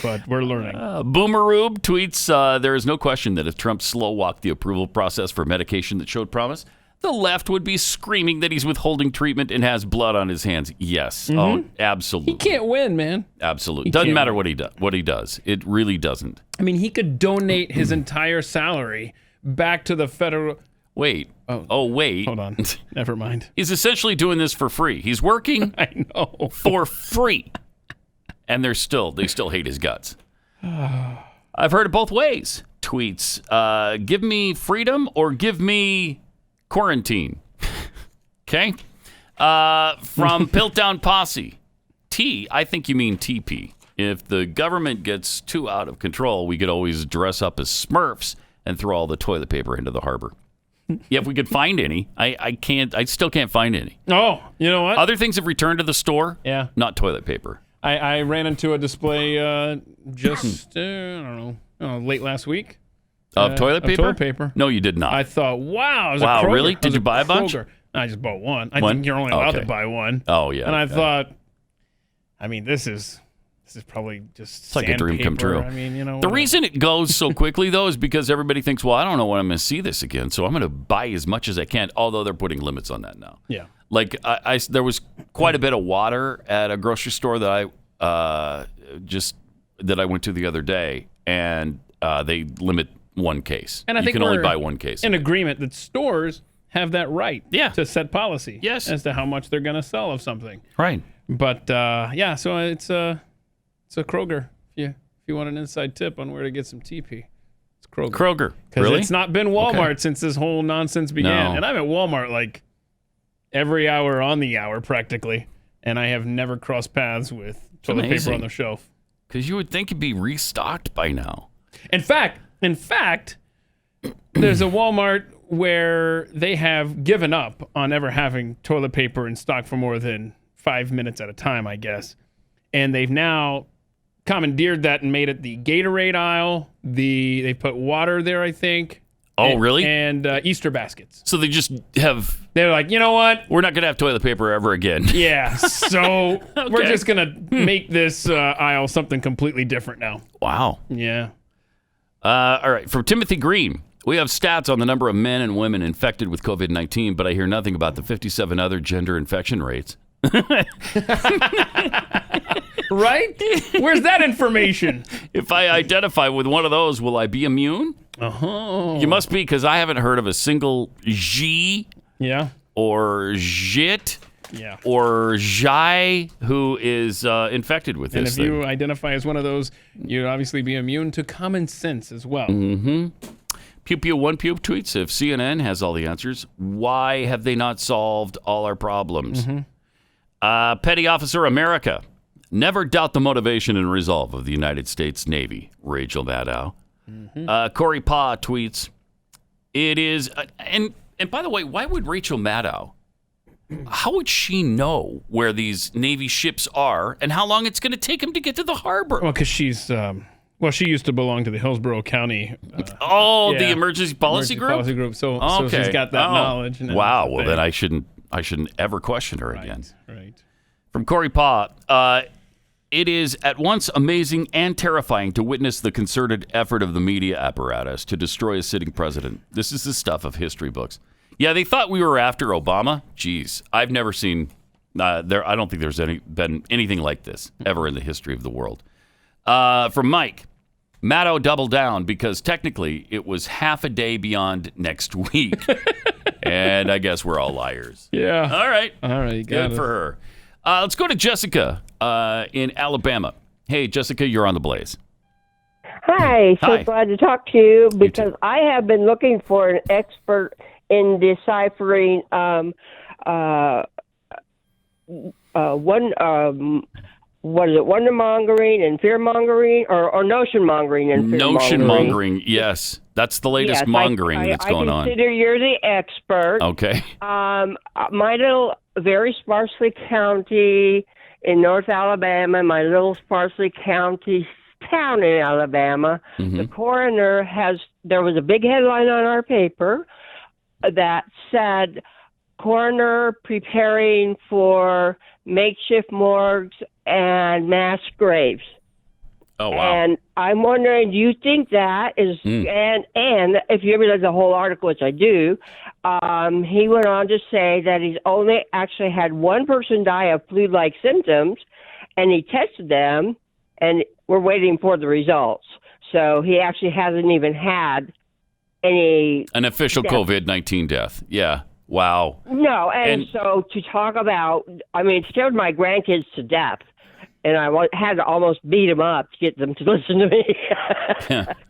but we're learning. Boomeroob tweets, there is no question that if Trump slow-walked the approval process for medication that showed promise, the left would be screaming that he's withholding treatment and has blood on his hands. Yes. Oh, absolutely. He can't win, man. Absolutely. Doesn't matter what he does. It really doesn't. I mean, he could donate his entire salary back to the federal... Wait. Oh, wait. Hold on. Never mind. He's essentially doing this for free. He's working I know. for free. And they still hate his guts. I've heard it both ways. Tweets, give me freedom or give me quarantine. Okay? From Piltdown Posse. I think you mean TP. If the government gets too out of control, we could always dress up as Smurfs and throw all the toilet paper into the harbor. Yeah, if we could find any. I still can't find any. Oh, you know what? Other things have returned to the store. Yeah. Not toilet paper. I ran into a display just, late last week. Of toilet paper? Toilet paper. No, you did not. I thought, wow. It was wow, a Kroger. Really? Did you buy a bunch? Kroger. I just bought one. I think you're only allowed to buy one. Oh, yeah. And I thought, I mean, this is probably just it's like a dream come true. I mean, the reason it goes so quickly, though, is because everybody thinks, well, I don't know when I'm going to see this again, so I'm going to buy as much as I can, although they're putting limits on that now. Yeah. Like there was quite a bit of water at a grocery store that I went to the other day, and they limit one case. And I think you can only buy one case. In agreement that stores have that right to set policy as to how much they're going to sell of something. Right. But so it's a Kroger. If you want an inside tip on where to get some TP, it's Kroger. Kroger. Because really? it's not been Walmart since this whole nonsense began. No. And I'm at Walmart like every hour on the hour practically, and I have never crossed paths with toilet paper on the shelf. Because you would think it'd be restocked by now. In fact, there's a Walmart where they have given up on ever having toilet paper in stock for more than 5 minutes at a time, I guess. And they've now commandeered that and made it the Gatorade aisle. They put water there, I think. Oh, really? And Easter baskets. So they just have... They're like, you know what? We're not going to have toilet paper ever again. Yeah, so we're just going to make this aisle something completely different now. Wow. Yeah. All right, from Timothy Green. We have stats on the number of men and women infected with COVID-19, but I hear nothing about the 57 other gender infection rates. Right? Where's that information? If I identify with one of those, will I be immune? Uh-huh. You must be, because I haven't heard of a single G or Jit or Jai who is infected with this thing. And if you identify as one of those, you'd obviously be immune to common sense as well. Mm-hmm. Pew Pew One Pew tweets, if CNN has all the answers, why have they not solved all our problems? Mm-hmm. Petty Officer America. Never doubt the motivation and resolve of the United States Navy. Rachel Maddow. Mm-hmm. Corey Pa tweets, it is, and by the way, why would Rachel Maddow, how would she know where these Navy ships are and how long it's going to take them to get to the harbor? Well, because she's, she used to belong to the Hillsborough County. The Emergency Policy Group? So she's got that knowledge. Wow. Well, then I shouldn't ever question her again. Right. From Corey Pa, it is at once amazing and terrifying to witness the concerted effort of the media apparatus to destroy a sitting president. This is the stuff of history books. Yeah, they thought we were after Obama. Jeez, I've never seen I don't think there's been anything like this ever in the history of the world. From Mike, Maddow doubled down because technically it was half a day beyond next week. And I guess we're all liars. Yeah. All right. Good for her. Let's go to Jessica in Alabama. Hey, Jessica, you're on the Blaze. Hi. Glad to talk to you because I have been looking for an expert in deciphering wonder-mongering and fear-mongering, or notion-mongering and fear-mongering. Notion-mongering, yes. That's the latest mongering that's going on. I consider you're the expert. Okay. My little, very sparsely county in North Alabama, my little sparsely county town in Alabama, the coroner there was a big headline on our paper that said, coroner preparing for makeshift morgues and mass graves. Oh, wow. And I'm wondering, do you think that is, and if you ever read the whole article, which I do, he went on to say that he's only actually had one person die of flu-like symptoms, and he tested them, and we're waiting for the results. So he actually hasn't even had an official death. COVID-19 death. Yeah. Wow. No, and so to talk about, it scared my grandkids to death. And I had to almost beat them up to get them to listen to me.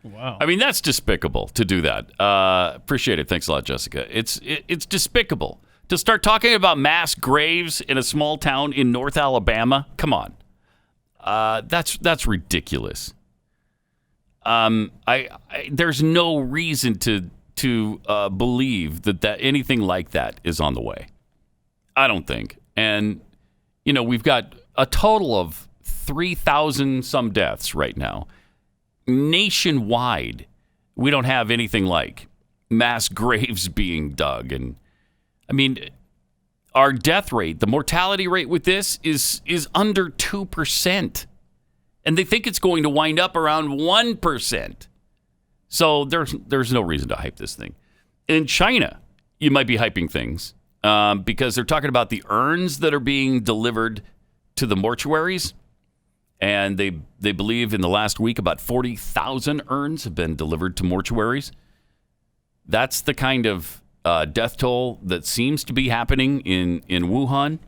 Wow. That's despicable to do that. Appreciate it. Thanks a lot, Jessica. It's despicable to start talking about mass graves in a small town in North Alabama. Come on. That's ridiculous. There's no reason to believe that anything like that is on the way. I don't think. And, we've got a total of 3,000 some deaths right now. Nationwide, we don't have anything like mass graves being dug. And, our death rate, the mortality rate with this is under 2%. And they think it's going to wind up around 1%. So there's no reason to hype this thing. In China, you might be hyping things. because they're talking about the urns that are being delivered to the mortuaries. And they believe in the last week about 40,000 urns have been delivered to mortuaries. That's the kind of death toll that seems to be happening in Wuhan.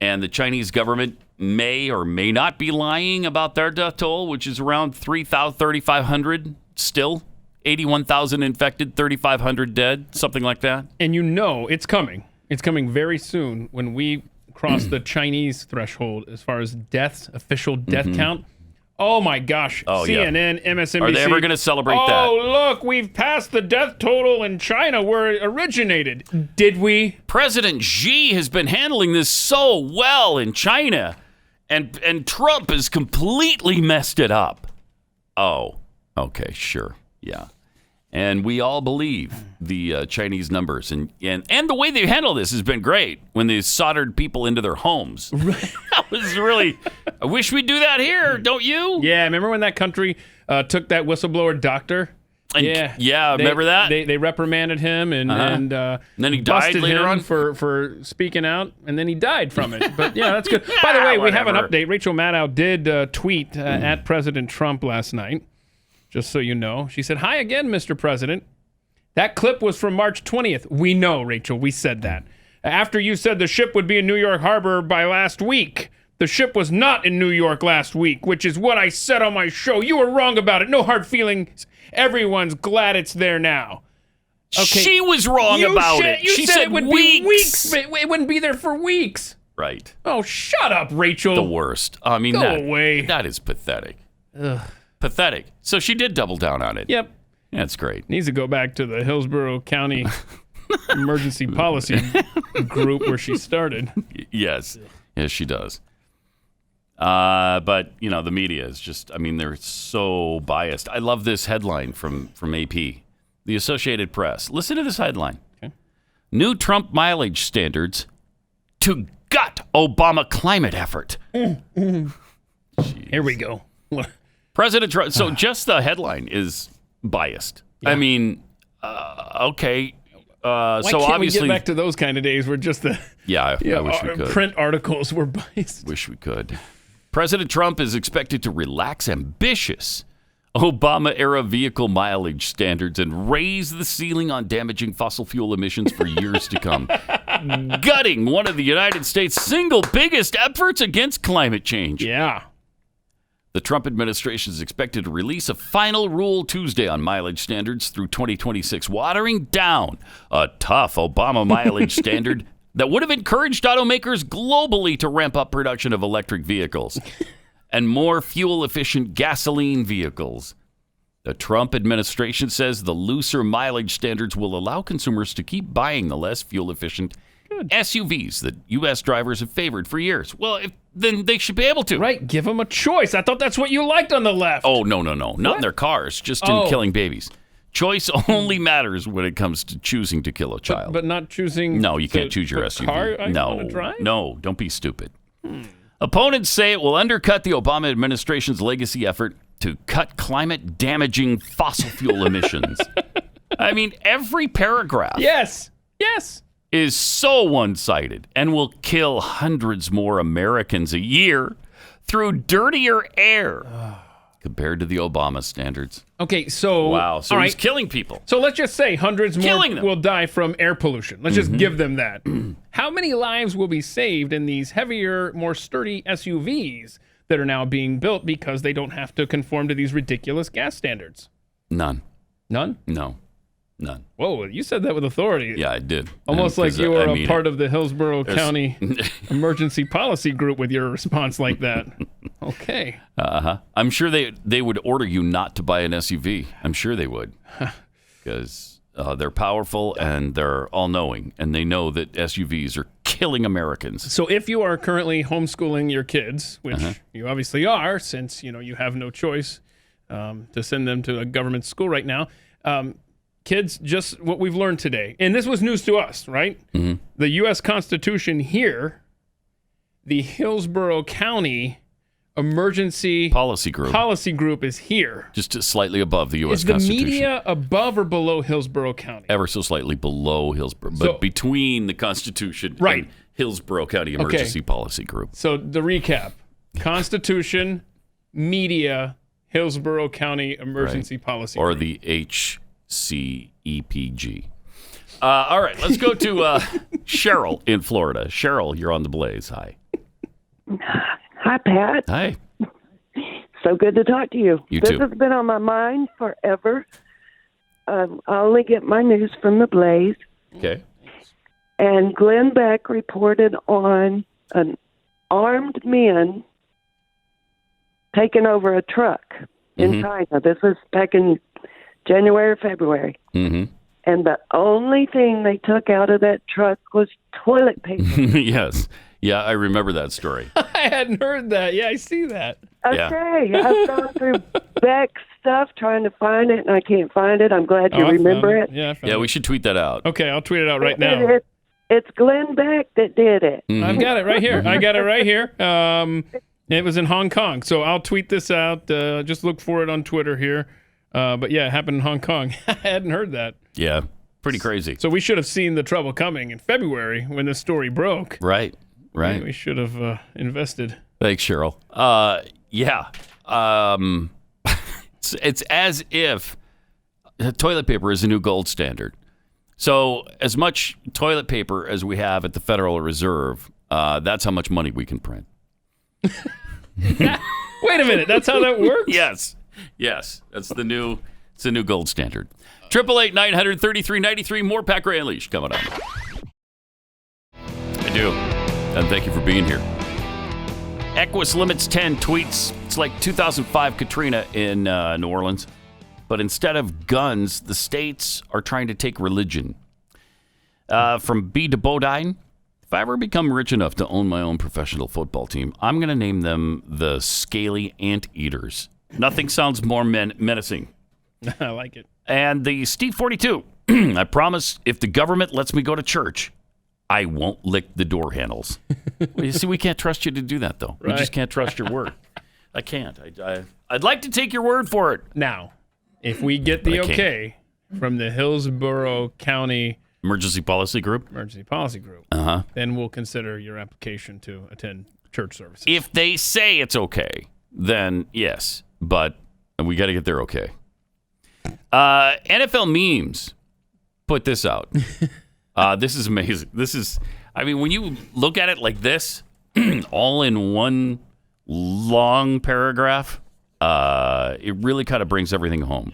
And the Chinese government may or may not be lying about their death toll, which is around 3,500 still. 81,000 infected, 3,500 dead, something like that. And it's coming. It's coming very soon when we cross the Chinese threshold as far as deaths, official death count. Oh, my gosh. CNN, MSNBC. Are they ever going to celebrate that? Oh, look, we've passed the death total in China where it originated. Did we? President Xi has been handling this so well in China, and Trump has completely messed it up. Oh, okay, sure. Yeah. And we all believe the Chinese numbers. And the way they handle this has been great when they soldered people into their homes. That was really, I wish we'd do that here, don't you? Yeah, remember when that country took that whistleblower doctor? Remember that? They reprimanded him and then he died later on for speaking out, and then he died from it. But yeah, that's good. By the way, we have an update. Rachel Maddow did tweet at President Trump last night. Just so you know. She said, "Hi again, Mr. President. That clip was from March 20th. We know, Rachel. We said that. After you said the ship would be in New York Harbor by last week. The ship was not in New York last week, which is what I said on my show. You were wrong about it. No hard feelings. Everyone's glad it's there now." Okay. She was wrong about it. She said it would be weeks, but it wouldn't be there for weeks. Right. Oh, shut up, Rachel. The worst. I mean, Go away. That is pathetic. Ugh. Pathetic. So she did double down on it. Yep. That's great. Needs to go back to the Hillsborough County Emergency Policy Group where she started. Yes. Yes, she does. But, the media is just, they're so biased. I love this headline from AP, the Associated Press. Listen to this headline. Okay. New Trump mileage standards to gut Obama climate effort. Here we go. President Trump. So just the headline is biased. Yeah. Okay. Why so can't obviously, we get back to those kind of days where just the I wish we could. Print articles were biased. Wish we could. President Trump is expected to relax ambitious Obama-era vehicle mileage standards and raise the ceiling on damaging fossil fuel emissions for years to come, gutting one of the United States' single biggest efforts against climate change. Yeah. The Trump administration is expected to release a final rule Tuesday on mileage standards through 2026, watering down a tough Obama mileage standard that would have encouraged automakers globally to ramp up production of electric vehicles and more fuel-efficient gasoline vehicles. The Trump administration says the looser mileage standards will allow consumers to keep buying the less fuel-efficient SUVs that U.S. drivers have favored for years. Well, then they should be able to. Right, give them a choice. I thought that's what you liked on the left. Oh, no. Not in their cars, just in killing babies. Choice only matters when it comes to choosing to kill a child. But not choosing... No, you can't choose your SUV. Car I wanna drive? No, don't be stupid. Opponents say it will undercut the Obama administration's legacy effort to cut climate-damaging fossil fuel emissions. Every paragraph... Yes. ...is so one-sided and will kill hundreds more Americans a year through dirtier air compared to the Obama standards. Okay, so... Wow, so he's killing people. So let's just say hundreds more will die from air pollution. Let's just give them that. How many lives will be saved in these heavier, more sturdy SUVs that are now being built because they don't have to conform to these ridiculous gas standards? None. None? No. None. Whoa, you said that with authority. Yeah, I did. Almost like you were a part of the Hillsborough County Emergency Policy Group with your response like that. Okay. I'm sure they would order you not to buy an SUV. I'm sure they would. Because they're powerful and they're all-knowing, and they know that SUVs are killing Americans. So if you are currently homeschooling your kids, which you obviously are, since you have no choice to send them to a government school right now, kids, just what we've learned today, and this was news to us, right? The U.S. Constitution here, the Hillsborough County Emergency Policy Group is here. Just slightly above the U.S. Is the Constitution. media above or below Hillsborough County? Ever so slightly below Hillsborough, but between the Constitution and Hillsborough County Emergency Policy Group. So the recap: Constitution, media, Hillsborough County Emergency Policy or Group. the HCEPG. All right, let's go to Cheryl in Florida. Cheryl, you're on the Blaze. Hi. Hi, Pat. Hi. So good to talk to you. You this too. has been on my mind forever. I only get my news from the Blaze. Okay. And Glenn Beck reported on an armed men taking over a truck in China. This was back in January or February. Mm-hmm. And the only thing they took out of that truck was toilet paper. Yes. Yeah, I remember that story. I hadn't heard that. Yeah, I see that. Okay. I've gone through Beck's stuff trying to find it, and I can't find it. I'm glad you remember it. Yeah, we should tweet that out. Okay, I'll tweet it out right now. It's Glenn Beck that did it. I've got it right here. It was in Hong Kong. So I'll tweet this out. Just look for it on Twitter here. But yeah, it happened in Hong Kong. I hadn't heard that. Yeah, pretty crazy. So we should have seen the trouble coming in February when this story broke. Right. We should have invested. Thanks, Cheryl. Yeah. It's as if toilet paper is a new gold standard. So as much toilet paper as we have at the Federal Reserve, that's how much money we can print. Wait a minute. That's how that works? Yes. That's the new gold standard. 888-900-3393. More Pat Gray Unleashed coming up. I do. And thank you for being here. Equus Limits 10 tweets. It's like 2005 Katrina in New Orleans. But instead of guns, the states are trying to take religion. From B to Bodine. If I ever become rich enough to own my own professional football team, I'm going to name them the Scaly Anteaters. Nothing sounds more menacing. I like it. And the Steve 42. I promise if the government lets me go to church, I won't lick the door handles. Well, you see, we can't trust you to do that, though. Right. We just can't trust your word. I can't. I'd like to take your word for it. Now, if we get the okay from the Hillsborough County Emergency Policy Group, then we'll consider your application to attend church services. If they say it's okay, then yes. But we got to get their okay. NFL memes put this out. This is amazing. When you look at it like this, all in one long paragraph, it really kind of brings everything home.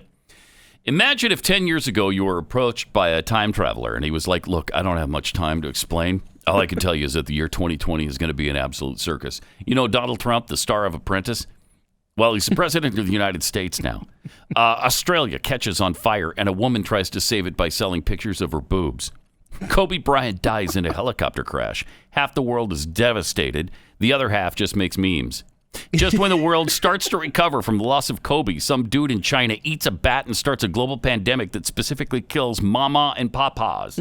Imagine if 10 years ago you were approached by a time traveler and he was like, look, I don't have much time to explain. All I can tell you is that the year 2020 is going to be an absolute circus. You know Donald Trump, the star of Apprentice? Well, he's the president of the United States now. Australia catches on fire and a woman tries to save it by selling pictures of her boobs. Kobe Bryant dies in a helicopter crash. Half the world is devastated. The other half just makes memes. Just when the world starts to recover from the loss of Kobe, some dude in China eats a bat and starts a global pandemic that specifically kills mama and papas.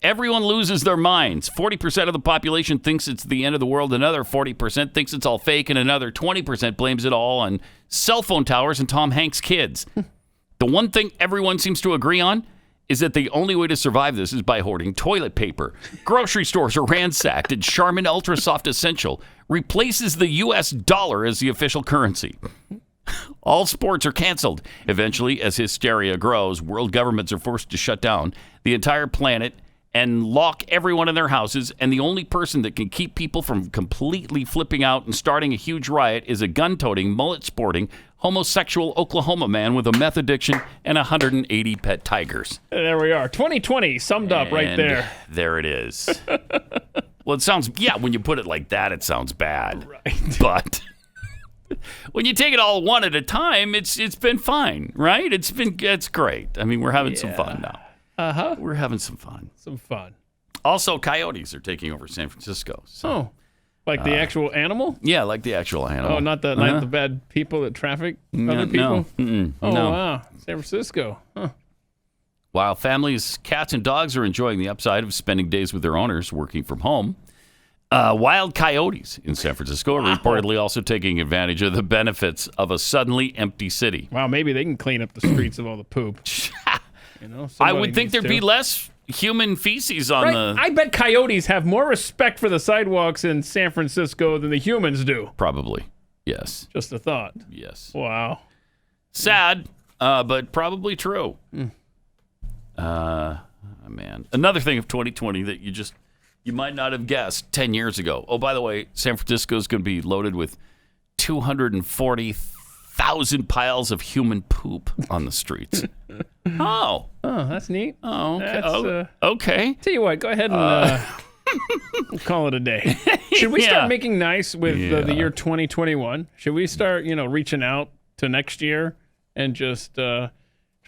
Everyone loses their minds. 40% of the population thinks it's the end of the world. Another 40% thinks it's all fake. And another 20% blames it all on cell phone towers and Tom Hanks' kids. The one thing everyone seems to agree on is that the only way to survive this is by hoarding toilet paper. Grocery stores are ransacked, and Charmin Ultra Soft Essential replaces the U.S. dollar as the official currency. All sports are canceled. Eventually, as hysteria grows, world governments are forced to shut down the entire planet and lock everyone in their houses, and the only person that can keep people from completely flipping out and starting a huge riot is a gun-toting, mullet-sporting, homosexual Oklahoma man with a meth addiction and 180 pet tigers. There we are. 2020 summed up right there. There it is. Well, it sounds, when you put it like that, it sounds bad. Right. But when you take it all one at a time, it's been fine, right? It's great. I mean, we're having some fun now. Uh-huh. We're having some fun. Also, coyotes are taking over San Francisco. So, like the actual animal? Yeah, like the actual animal. Oh, not the bad people that traffic other people? No. Wow. San Francisco. Huh. While families, cats, and dogs are enjoying the upside of spending days with their owners working from home, Wild coyotes in San Francisco are reportedly also taking advantage of the benefits of a suddenly empty city. Wow, maybe they can clean up the streets of all the poop. I would think there'd be less human feces on the... I bet coyotes have more respect for the sidewalks in San Francisco than the humans do. Probably, yes. Just a thought. Yes. Wow. Sad, but probably true. Man. Another thing of 2020 that you might not have guessed 10 years ago. Oh, by the way, San Francisco is going to be loaded with 240,000 piles of human poop on the streets. Oh, that's neat. Oh, okay. That's, okay. Tell you what, go ahead and we'll call it a day. Should we start making nice with the year 2021? Should we start, reaching out to next year and just trying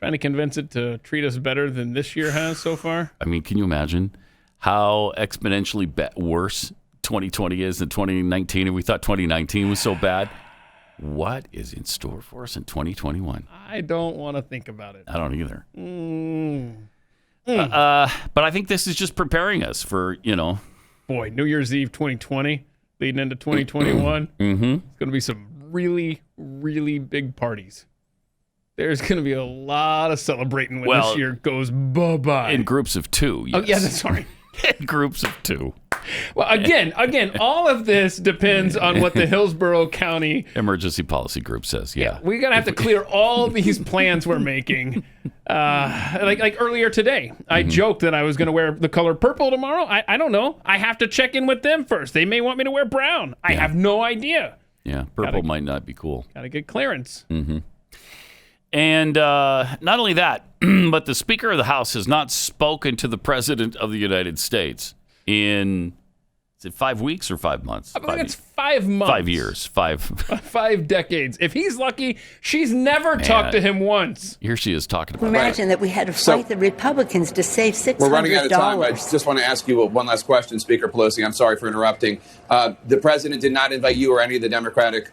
to convince it to treat us better than this year has so far? I mean, can you imagine how exponentially worse 2020 is than 2019? And we thought 2019 was so bad. What is in store for us in 2021? I don't want to think about it. I don't either. But I think this is just preparing us for, Boy, New Year's Eve 2020 leading into 2021. It's going to be some really, really big parties. There's going to be a lot of celebrating when this year goes bye-bye. In groups of two, yes. Oh, yeah, that's right. In groups of two. Well, again, all of this depends on what the Hillsborough County Emergency Policy Group says, yeah. We're going to have to clear all these plans we're making. Like earlier today, I joked that I was going to wear the color purple tomorrow. I don't know. I have to check in with them first. They may want me to wear brown. I have no idea. Yeah, purple might not be cool. Got to get clearance. And not only that, but the Speaker of the House has not spoken to the President of the United States in, is it 5 weeks or 5 months? I believe it's 5 months. 5 years. 5 decades. If he's lucky, she's never talked to him once. Here she is talking about Imagine that we had to fight the Republicans to save $600. We're running out of time. I just want to ask you one last question, Speaker Pelosi. I'm sorry for interrupting. The president did not invite you or any of the Democratic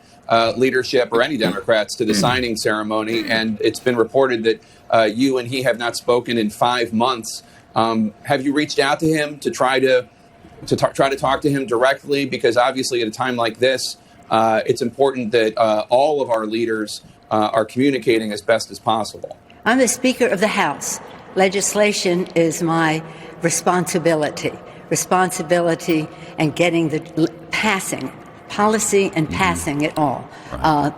leadership or any Democrats to the signing ceremony, and it's been reported that you and he have not spoken in 5 months. Have you reached out to him to try to talk to him directly? Because obviously at a time like this, it's important that all of our leaders are communicating as best as possible. I'm the Speaker of the House. Legislation is my responsibility and getting the passing policy and passing it all.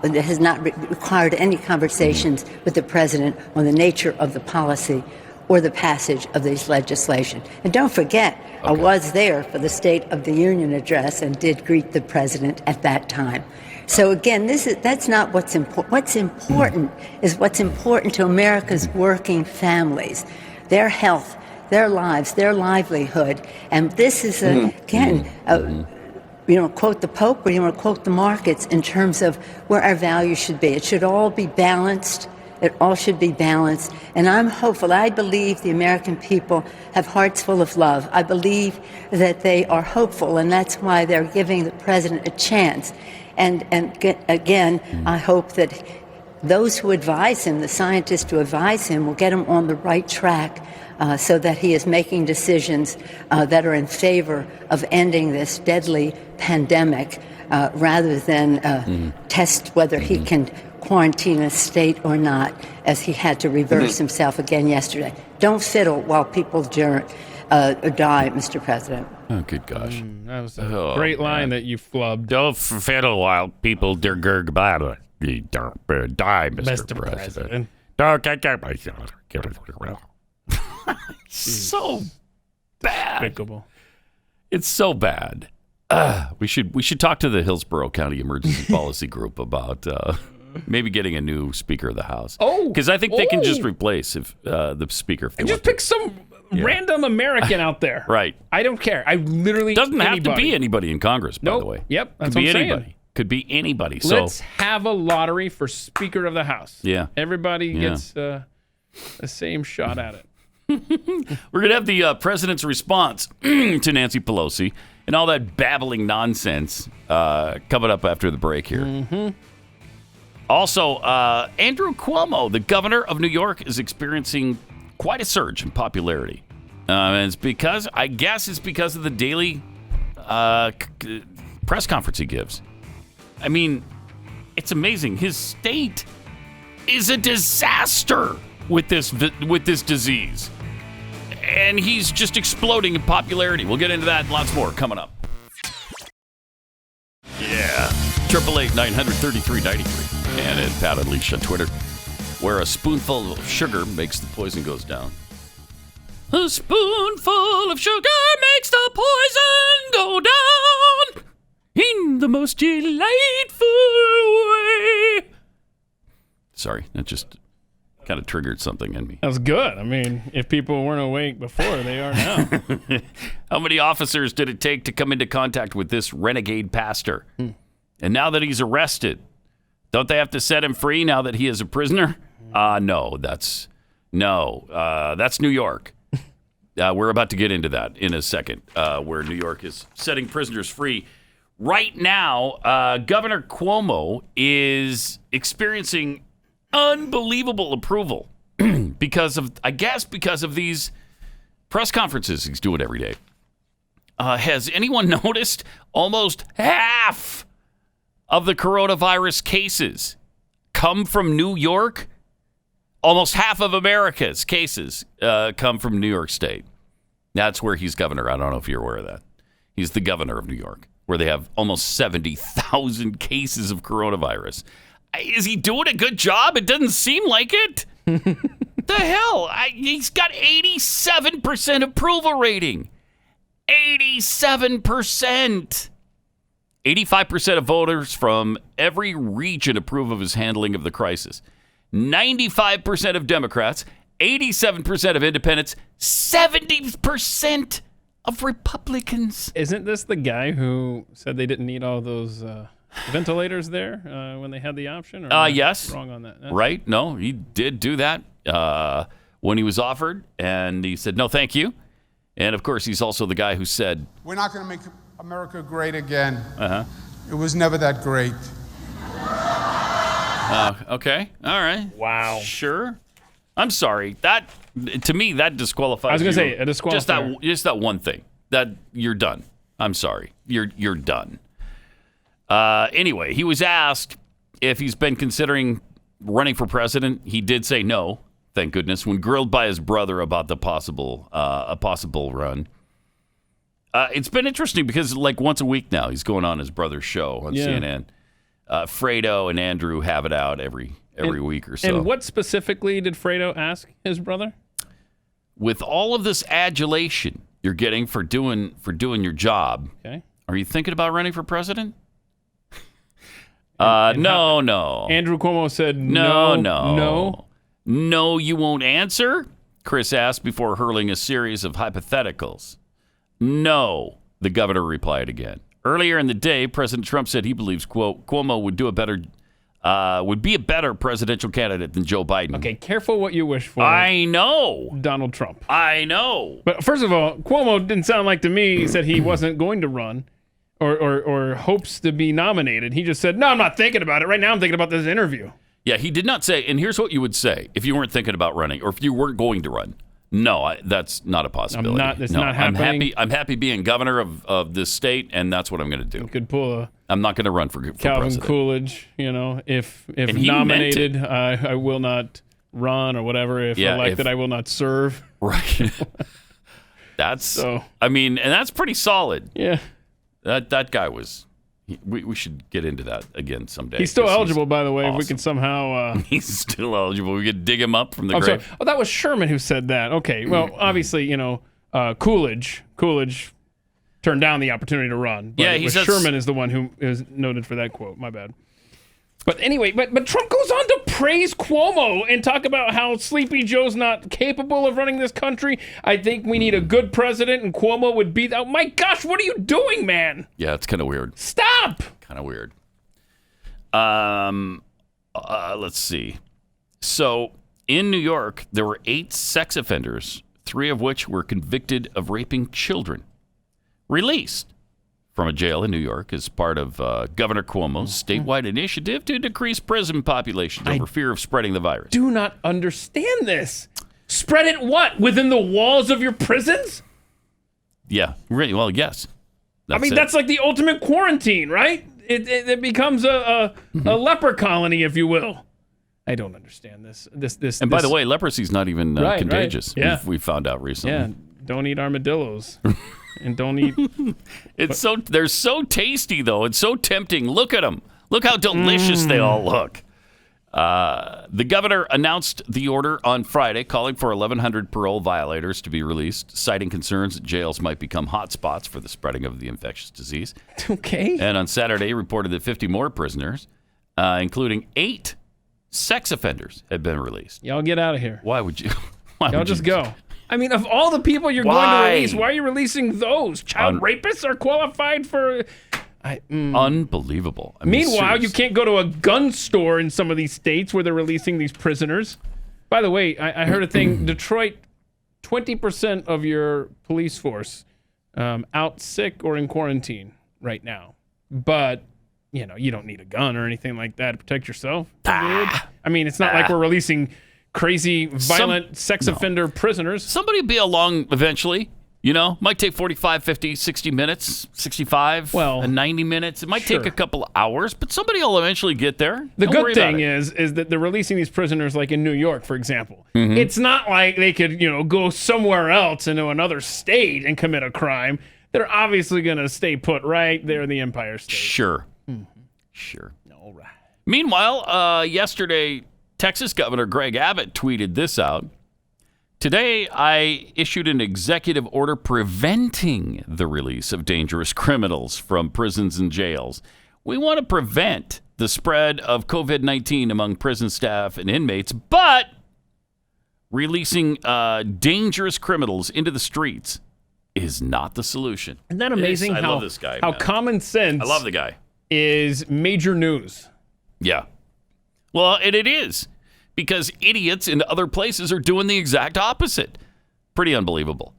It has not required any conversations with the president on the nature of the policy or the passage of this legislation. And don't forget, I was there for the State of the Union address and did greet the president at that time. So again, that's not what's important. What's important is what's important to America's working families, their health, their lives, their livelihood. And this is, quote the Pope, or you want to quote the markets in terms of where our values should be. It should all be balanced. It all should be balanced. And I'm hopeful. I believe the American people have hearts full of love. I believe that they are hopeful, and that's why they're giving the president a chance. And again, I hope that those who advise him, the scientists who advise him, will get him on the right track so that he is making decisions that are in favor of ending this deadly pandemic rather than test whether he can quarantine a state or not, as he had to reverse himself again yesterday. Don't fiddle while people die, Mr. President. Oh, good gosh. That was a great line that you flubbed. Don't fiddle while people die, Mr. President. So bad. Despicable. It's so bad. We should talk to the Hillsborough County Emergency Policy Group about maybe getting a new Speaker of the House. Oh, because I think they can just replace the Speaker. If they just pick some random American out there. Right. I don't care. I literally doesn't have to be anybody in Congress. By the way. Yep. That's Could what be I'm anybody. saying. Could be anybody. Let's have a lottery for Speaker of the House. Yeah. Everybody gets the same shot at it. We're going to have the president's response to Nancy Pelosi and all that babbling nonsense coming up after the break here. Also, Andrew Cuomo, the governor of New York, is experiencing quite a surge in popularity. And I guess it's because of the daily press conference he gives. I mean, it's amazing. His state is a disaster with this disease. And he's just exploding in popularity. We'll get into that and lots more coming up. Yeah. 888-933-93. And at Pat Unleashed on Twitter, where a spoonful of sugar makes the poison goes down. A spoonful of sugar makes the poison go down in the most delightful way. Sorry, that just kind of triggered something in me. That was good. I mean, if people weren't awake before, they are now. How many officers did it take to come into contact with this renegade pastor? And now that he's arrested, don't they have to set him free now that he is a prisoner? No, that's New York. We're about to get into that in a second, where New York is setting prisoners free. Right now, Governor Cuomo is experiencing unbelievable approval because of these press conferences he's doing every day. Has anyone noticed almost half of the coronavirus cases come from New York? Almost half of America's cases come from New York State. That's where he's governor. I don't know if you're aware of that. He's the governor of New York, where they have almost 70,000 cases of coronavirus. Is he doing a good job? It doesn't seem like it. The hell? He's got 87% approval rating. 87%. 85% of voters from every region approve of his handling of the crisis. 95% of Democrats, 87% of independents, 70% of Republicans. Isn't this the guy who said they didn't need all those ventilators there when they had the option? Or yes. Wrong on that. Right? No, he did do that when he was offered, and he said, no, thank you. And, of course, he's also the guy who said, we're not going to make America great again. Uh-huh. It was never that great. Okay. All right. Wow. Sure. I'm sorry. That, to me, that disqualifies you. I was going to say, a disqualifier. Just that one thing. That you're done. I'm sorry. You're done. Anyway, he was asked if he's been considering running for president. He did say no, thank goodness, when grilled by his brother about a possible run. It's been interesting because like once a week now, he's going on his brother's show on CNN. Fredo and Andrew have it out every week or so. And what specifically did Fredo ask his brother? With all of this adulation you're getting for doing your job, okay, are you thinking about running for president? No. Andrew Cuomo said no. No, you won't answer? Chris asked before hurling a series of hypotheticals. No, the governor replied again. Earlier in the day, President Trump said he believes, quote, Cuomo would be a better presidential candidate than Joe Biden. Okay, careful what you wish for. I know. Donald Trump. I know. But first of all, Cuomo didn't sound like to me he said he wasn't going to run or hopes to be nominated. He just said, no, I'm not thinking about it. Right now I'm thinking about this interview. Yeah, he did not say, and here's what you would say if you weren't thinking about running or if you weren't going to run. No, that's not a possibility. It's not happening. I'm happy being governor of this state, and that's what I'm going to do. You could pull I'm not going to run for Calvin president. Coolidge, if nominated, I will not run or whatever. If elected, I will not serve. Right. And that's pretty solid. Yeah. That guy was. We should get into that again someday. He's still eligible, by the way. Awesome. If we could somehow... He's still eligible. We could dig him up from the grave. Sorry. Oh, that was Sherman who said that. Okay. Well, obviously, Coolidge turned down the opportunity to run. But Sherman is the one who is noted for that quote. My bad. But anyway, but Trump goes on to praise Cuomo and talk about how Sleepy Joe's not capable of running this country. I think we need a good president, and Cuomo would be... Oh, my gosh, what are you doing, man? Yeah, it's kind of weird. Stop! Kind of weird. Let's see. So, in New York, there were 8 sex offenders, 3 of which were convicted of raping children, released from a jail in New York as part of Governor Cuomo's statewide initiative to decrease prison populations over fear of spreading the virus. Do not understand this. Spread it what? Within the walls of your prisons? Yeah. Well, yes. That's like the ultimate quarantine, right? It becomes a leper colony, if you will. I don't understand this. And by the way, leprosy is not even contagious. Right. Yeah. We found out recently. Yeah, don't eat armadillos. And don't eat. They're so tasty though. It's so tempting. Look at them. Look how delicious they all look. The governor announced the order on Friday, calling for 1,100 parole violators to be released, citing concerns that jails might become hotspots for the spreading of the infectious disease. Okay. And on Saturday, reported that 50 more prisoners, including 8 sex offenders, had been released. Y'all get out of here. Why would you? Y'all just go. I mean, of all the people you're going to release, why are you releasing those? Child rapists are qualified for... Unbelievable. Meanwhile, seriously. you can't go to a gun store in some of these states where they're releasing these prisoners. By the way, I heard a thing. Detroit, 20% of your police force out sick or in quarantine right now. But, you don't need a gun or anything like that to protect yourself. I mean, it's not like we're releasing crazy, violent sex offender prisoners. Somebody will be along eventually. Might take 45, 50, 60 minutes, 65, and 90 minutes. It might take a couple of hours, but somebody will eventually get there. The good thing is that they're releasing these prisoners like in New York, for example. Mm-hmm. It's not like they could, go somewhere else into another state and commit a crime. They're obviously going to stay put right there in the Empire State. Sure. Mm-hmm. Sure. All right. Meanwhile, yesterday, Texas Governor Greg Abbott tweeted this out. Today, I issued an executive order preventing the release of dangerous criminals from prisons and jails. We want to prevent the spread of COVID-19 among prison staff and inmates, but releasing dangerous criminals into the streets is not the solution. Isn't that amazing? I love this guy. How common sense I love the guy. Is major news. Yeah. Well, and it is. Because idiots in other places are doing the exact opposite. Pretty unbelievable.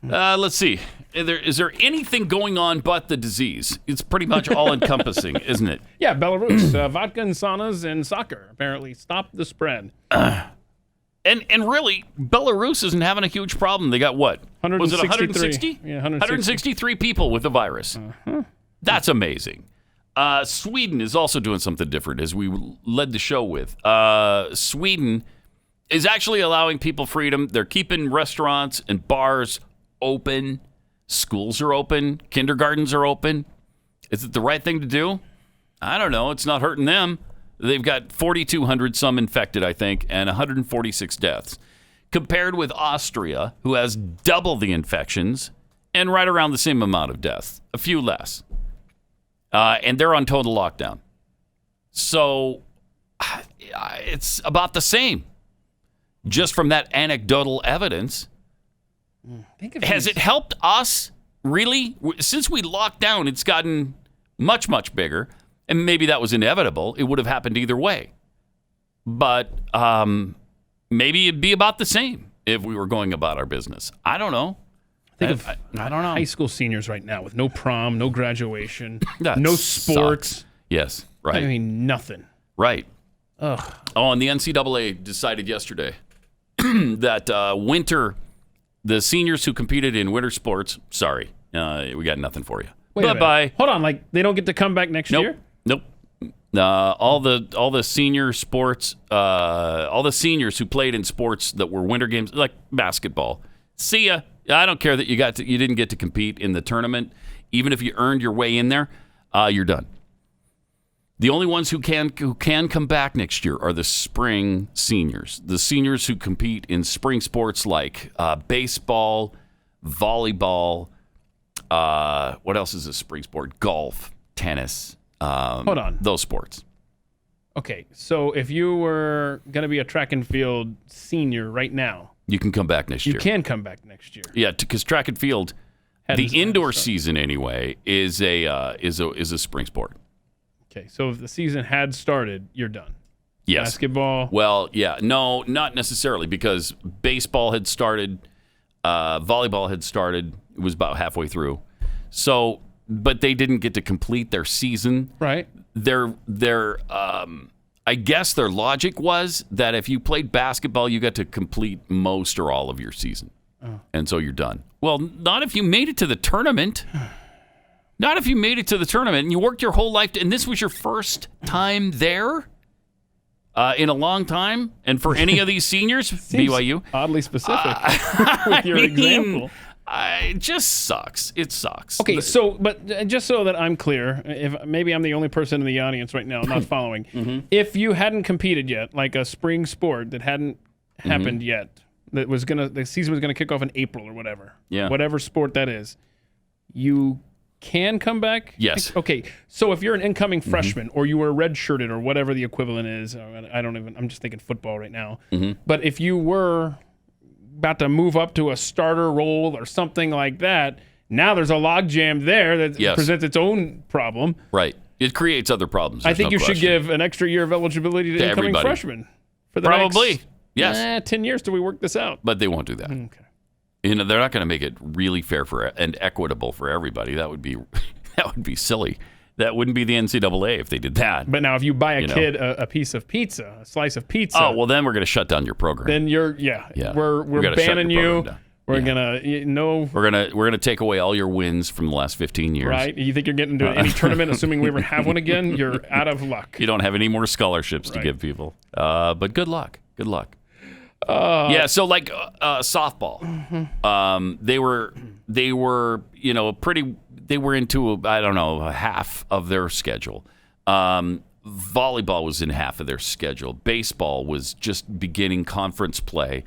Let's see. Is there anything going on but the disease? It's pretty much all-encompassing, isn't it? Yeah, Belarus. Vodka and saunas and soccer apparently stopped the spread. And really, Belarus isn't having a huge problem. They got what? 163. Was it 160? Yeah, 163 people with the virus. Uh-huh. That's amazing. Sweden is also doing something different, as we led the show with. Sweden is actually allowing people freedom. They're keeping restaurants and bars open. Schools are open. Kindergartens are open. Is it the right thing to do? I don't know. It's not hurting them. They've got 4,200 some infected, I think, and 146 deaths, compared with Austria, who has double the infections and right around the same amount of deaths, a few less. And they're on total lockdown. So it's about the same. Just from that anecdotal evidence. Has it helped us, really? Since we locked down, it's gotten much, much bigger. And maybe that was inevitable. It would have happened either way. But maybe it'd be about the same if we were going about our business. I don't know. I don't know. High school seniors right now with no prom, no graduation, no sports. Sucks. Yes, right. I mean, nothing. Right. Ugh. Oh, and the NCAA decided yesterday that the seniors who competed in winter sports, sorry, we got nothing for you. Bye-bye. Hold on, like they don't get to come back next year? Nope. All the senior sports, all the seniors who played in sports that were winter games, like basketball. See ya. I don't care that you didn't get to compete in the tournament. Even if you earned your way in there, you're done. The only ones who can come back next year are the spring seniors. The seniors who compete in spring sports like baseball, volleyball. What else is a spring sport? Golf, tennis. Hold on. Those sports. Okay, so if you were going to be a track and field senior right now, you can come back next year. You can come back next year. Yeah, because track and field, the indoor season anyway, is a spring sport. Okay, so if the season had started, you're done. Yes. Basketball. Well, yeah, no, not necessarily, because baseball had started, volleyball had started. It was about halfway through. So, but they didn't get to complete their season. Right. I guess their logic was that if you played basketball, you got to complete most or all of your season. Oh. And so you're done. Well, not if you made it to the tournament. Not if you made it to the tournament and you worked your whole life, and this was your first time there in a long time. And for any of these seniors, BYU. Oddly specific with your example. It just sucks. It sucks. Okay, but just so that I'm clear, if maybe I'm the only person in the audience right now not following, if you hadn't competed yet, like a spring sport that hadn't happened yet, the season was gonna kick off in April or whatever, whatever sport that is, you can come back? Yes. Okay, so if you're an incoming freshman or you were redshirted or whatever the equivalent is, I'm just thinking football right now, but if you were about to move up to a starter role or something like that, now there's a logjam there that presents its own problem. Right. It creates other problems. I think you should give an extra year of eligibility to incoming freshmen. For the next, 10 years till we work this out. But they won't do that. Okay. They're not going to make it really fair and equitable for everybody. That would be silly. That wouldn't be the NCAA if they did that. But now if you buy a kid a piece of pizza, a slice of pizza. Oh, well, then we're going to shut down your program. Then we're banning you. We're gonna take away all your wins from the last 15 years. Right? You think you're getting into any tournament, assuming we ever have one again? You're out of luck. You don't have any more scholarships to give people. But good luck. Good luck. So like softball, they were they were into half of their schedule. Volleyball was in half of their schedule. Baseball was just beginning conference play.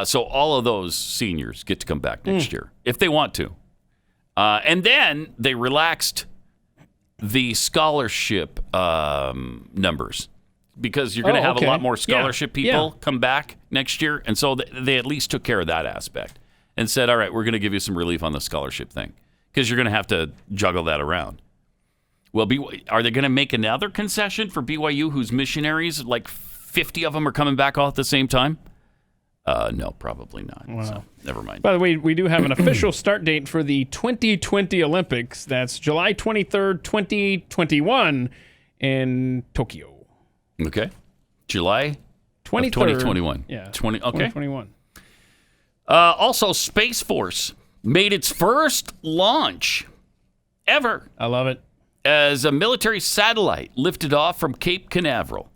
So all of those seniors get to come back next year if they want to. And then they relaxed the scholarship numbers because you're going to have a lot more scholarship people come back next year. And so they at least took care of that aspect and said, all right, we're going to give you some relief on the scholarship thing because you're going to have to juggle that around. Well, are they going to make another concession for BYU whose missionaries, like 50 of them are coming back all at the same time? No, probably not. Wow. So, never mind. By the way, we do have an official start date for the 2020 Olympics. That's July 23rd, 2021 in Tokyo. Okay. July 23rd. 2021. Yeah. 2021. Also, Space Force made its first launch ever. I love it. As a military satellite lifted off from Cape Canaveral.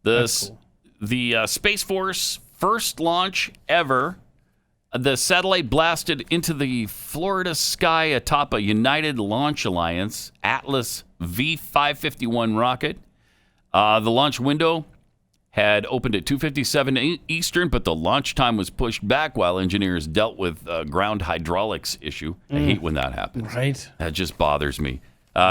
That's cool. The Space Force first launch ever, the satellite blasted into the Florida sky atop a United Launch Alliance Atlas V551 rocket. The launch window had opened at 2:57 Eastern, but the launch time was pushed back while engineers dealt with a ground hydraulics issue. I hate when that happens. Right. That just bothers me.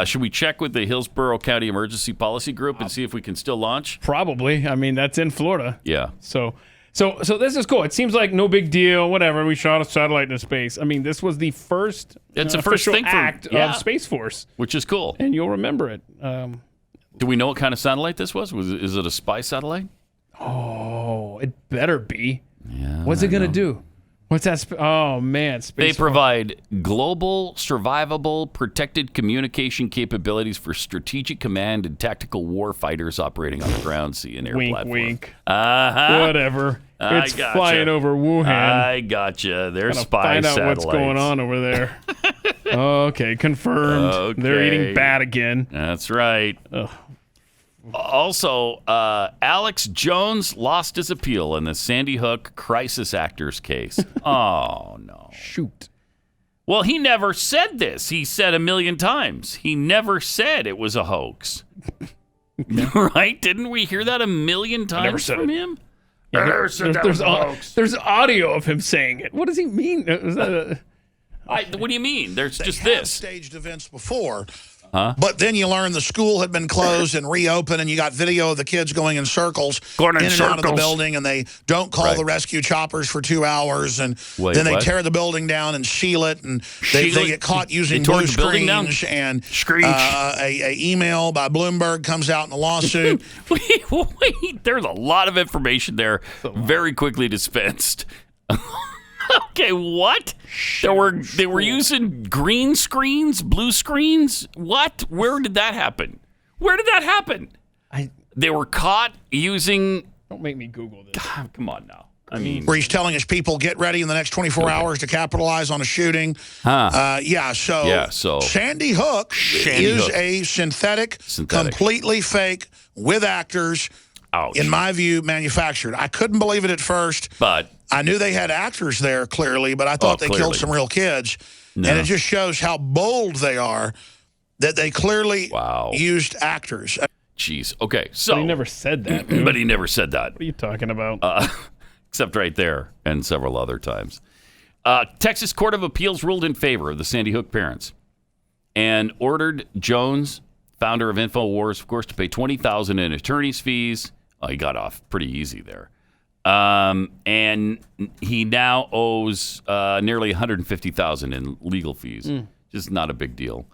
Should we check with the Hillsborough County Emergency Policy Group and see if we can still launch? Probably. I mean, that's in Florida. Yeah. So this is cool. It seems like no big deal. Whatever. We shot a satellite into space. I mean, this was the first official act of Space Force, which is cool, and you'll remember it. Do we know what kind of satellite this was? Is it a spy satellite? Oh, it better be. Yeah. What's it gonna do? What's that? Oh man, They provide global, survivable, protected communication capabilities for strategic command and tactical war fighters operating on the ground, sea, and air platform. Wink. Uh-huh. Whatever. It's flying over Wuhan. I gotcha. They're spy find out satellites. What's going on over there. Okay, confirmed. Okay. They're eating bat again. That's right. Ugh. Also, Alex Jones lost his appeal in the Sandy Hook crisis actors case. Oh, no. Shoot. Well, he never said this. He said 1,000,000 times. He never said it was a hoax. Right? Didn't we hear that 1,000,000 times from him? Yeah, there's audio of him saying it. What does he mean? What do you mean? There's just this. Staged events before. Huh? But then you learn the school had been closed and reopened, and you got video of the kids going in circles, out of the building, and they don't call the rescue choppers for 2 hours, and then they tear the building down and seal it, and they get caught using blue screens, and a email by Bloomberg comes out in a lawsuit. Wait, there's a lot of information there, very quickly dispensed. Okay, what? They were using green screens, blue screens? What? Where did that happen? They were caught using... Don't make me Google this. God, come on now. I mean, where he's telling his people, get ready in the next 24 hours to capitalize on a shooting. So Sandy Hook is a synthetic, completely fake, with actors, in my view, manufactured. I couldn't believe it at first. But I knew they had actors there, clearly, but I thought they killed some real kids. No. And it just shows how bold they are that they clearly used actors. Jeez. Okay, so... But he never said that. But he never said that. What are you talking about? Except right there and several other times. Texas Court of Appeals ruled in favor of the Sandy Hook parents and ordered Jones, founder of InfoWars, of course, to pay $20,000 in attorney's fees. Oh, he got off pretty easy there. And he now owes nearly $150,000 in legal fees. Just not a big deal.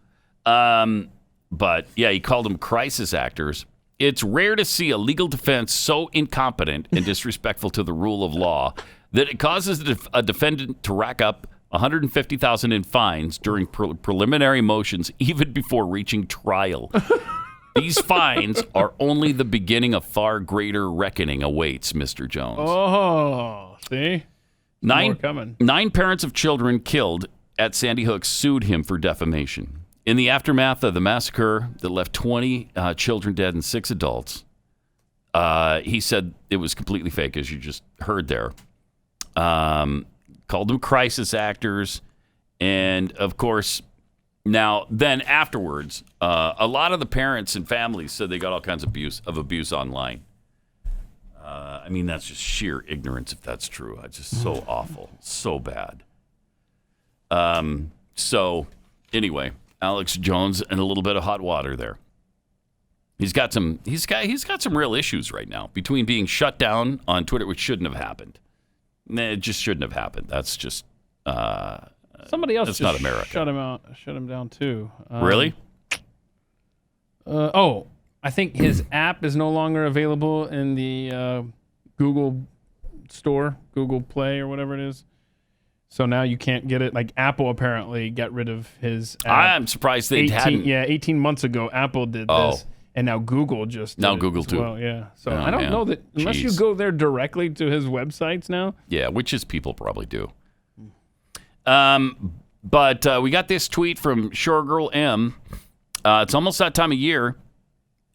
But, yeah, he called them crisis actors. It's rare to see a legal defense so incompetent and disrespectful to the rule of law that it causes a defendant to rack up $150,000 in fines during preliminary motions even before reaching trial. These fines are only the beginning of far greater reckoning awaits Mr. Jones. Oh, see? More coming. 9 parents of children killed at Sandy Hook sued him for defamation. In the aftermath of the massacre that left 20 children dead and 6 adults, he said it was completely fake, as you just heard there. Called them crisis actors. And, of course, then afterwards, a lot of the parents and families said they got all kinds of abuse online. I mean, that's just sheer ignorance if that's true. It's just so awful, so bad. So, anyway... Alex Jones in a little bit of hot water there. He's got some real issues right now between being shut down on Twitter, which shouldn't have happened. It just shouldn't have happened. That's just somebody else. That's just not America. Shut him down too. Really? I think his app is no longer available in the Google Store, Google Play, or whatever it is. So now you can't get it. Like Apple apparently got rid of his app. I'm surprised they hadn't. Yeah, 18 months ago, Apple did this. And now Google just did Google too. Well, yeah. So I don't know that unless you go there directly to his websites now. Yeah, which is people probably do. But we got this tweet from Shoregirl M. It's almost that time of year,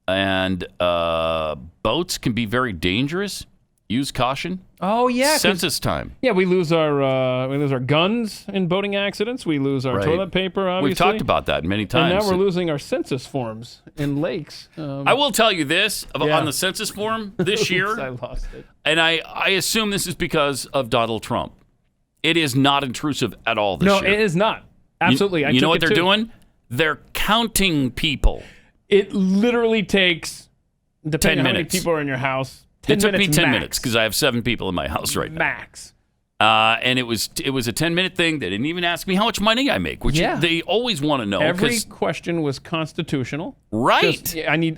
and boats can be very dangerous. Use caution. Oh yeah, census time. Yeah, we lose our guns in boating accidents. We lose our toilet paper. Obviously, we've talked about that many times. And now we're losing our census forms in lakes. I will tell you this on the census form this year. I lost it, and I assume this is because of Donald Trump. It is not intrusive at all this year. No, it is not. Absolutely. You know what they're doing? They're counting people. It literally takes 10 minutes. How many people are in your house. It took me 10 minutes because I have 7 people in my house right now. Max. And it was a 10-minute thing. They didn't even ask me how much money I make, which they always want to know. Every question was constitutional. Right.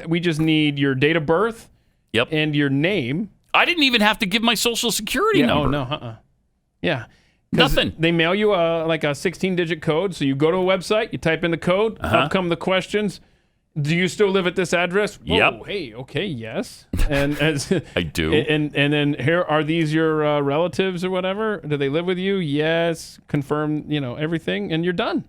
We just need your date of birth. Yep. And your name. I didn't even have to give my social security number. Oh, no. Yeah. Nothing. They mail you a 16-digit code. So you go to a website, you type in the code, up come the questions. Do you still live at this address? Yep. Whoa, hey, okay, yes. And I do. And then here, are these your relatives or whatever? Do they live with you? Yes. Confirm, everything, and you're done.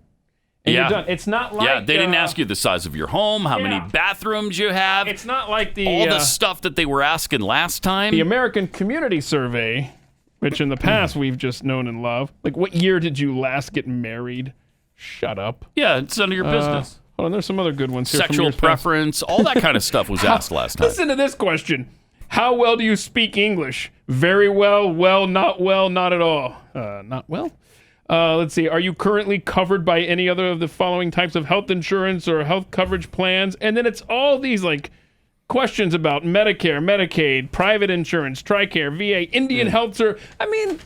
You're done. It's not like they didn't ask you the size of your home, how many bathrooms you have. It's not like all the stuff that they were asking last time. The American Community Survey, which in the past we've just known and loved. Like, what year did you last get married? Shut up. Yeah, it's none of your business. Hold on, there's some other good ones here. Sexual preference, all that kind of stuff was asked last time. Listen to this question. How well do you speak English? Very well, not at all. Not well? Let's see. Are you currently covered by any other of the following types of health insurance or health coverage plans? And then it's all these questions about Medicare, Medicaid, private insurance, TRICARE, VA, Indian Health Service. I mean,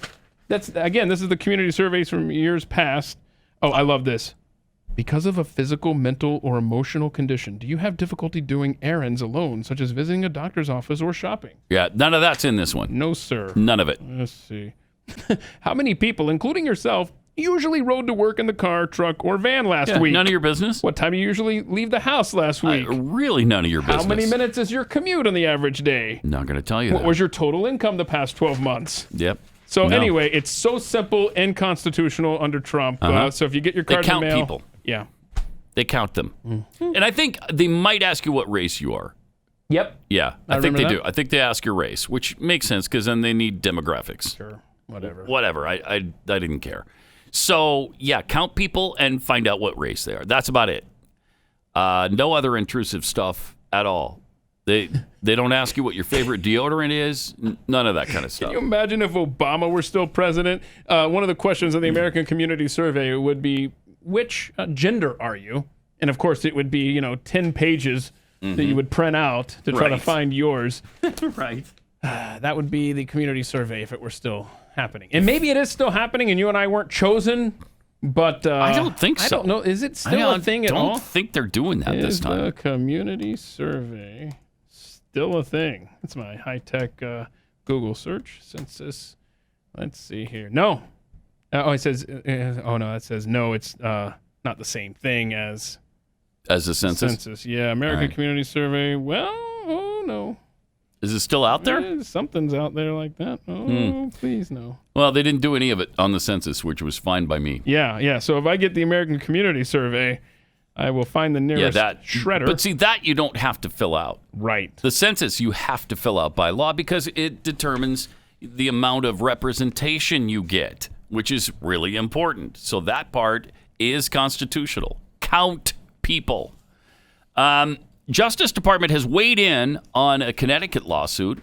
this is the community surveys from years past. Oh, I love this. Because of a physical, mental, or emotional condition, do you have difficulty doing errands alone, such as visiting a doctor's office or shopping? Yeah, none of that's in this one. No, sir. None of it. Let's see. How many people, including yourself, usually rode to work in the car, truck, or van last week? None of your business. What time do you usually leave the house last week? Really none of your business. How many minutes is your commute on the average day? Not going to tell you What that. was your total income the past 12 months? Yep. So No. anyway, it's so simple and constitutional under Trump. So if you get your card They count in the mail, people. Yeah. They count them. And I think they might ask you what race you are. Yep. Yeah, I I think they remember do. that. I think they ask your race, which makes sense because then they need demographics. Sure. Whatever. Whatever. I didn't care. So, yeah, count people and find out what race they are. That's about it. No other intrusive stuff at all. They don't ask you what your favorite deodorant is. None of that kind of stuff. Can you imagine if Obama were still president? One of the questions in the American Community Survey would be, which gender are you? And of course, it would be 10 pages that you would print out to try to find yours. Right. That would be the community survey if it were still happening. And maybe it is still happening and you and I weren't chosen, but I don't think so. I don't know. Is it still a thing at all? I don't think they're doing that this time. Is the community survey still a thing? That's my high-tech Google search. Census. Let's see here. No. It says, it says no, it's not the same thing as the census? Yeah, American Right. Community Survey. Well, oh no. Is it still out there? Something's out there like that. Oh, please no. Well, they didn't do any of it on the census, which was fine by me. Yeah. So if I get the American Community Survey, I will find the nearest shredder. But see, that you don't have to fill out. Right. The census you have to fill out by law because it determines the amount of representation you get, which is really important. So that part is constitutional. Count people. Justice Department has weighed in on a Connecticut lawsuit.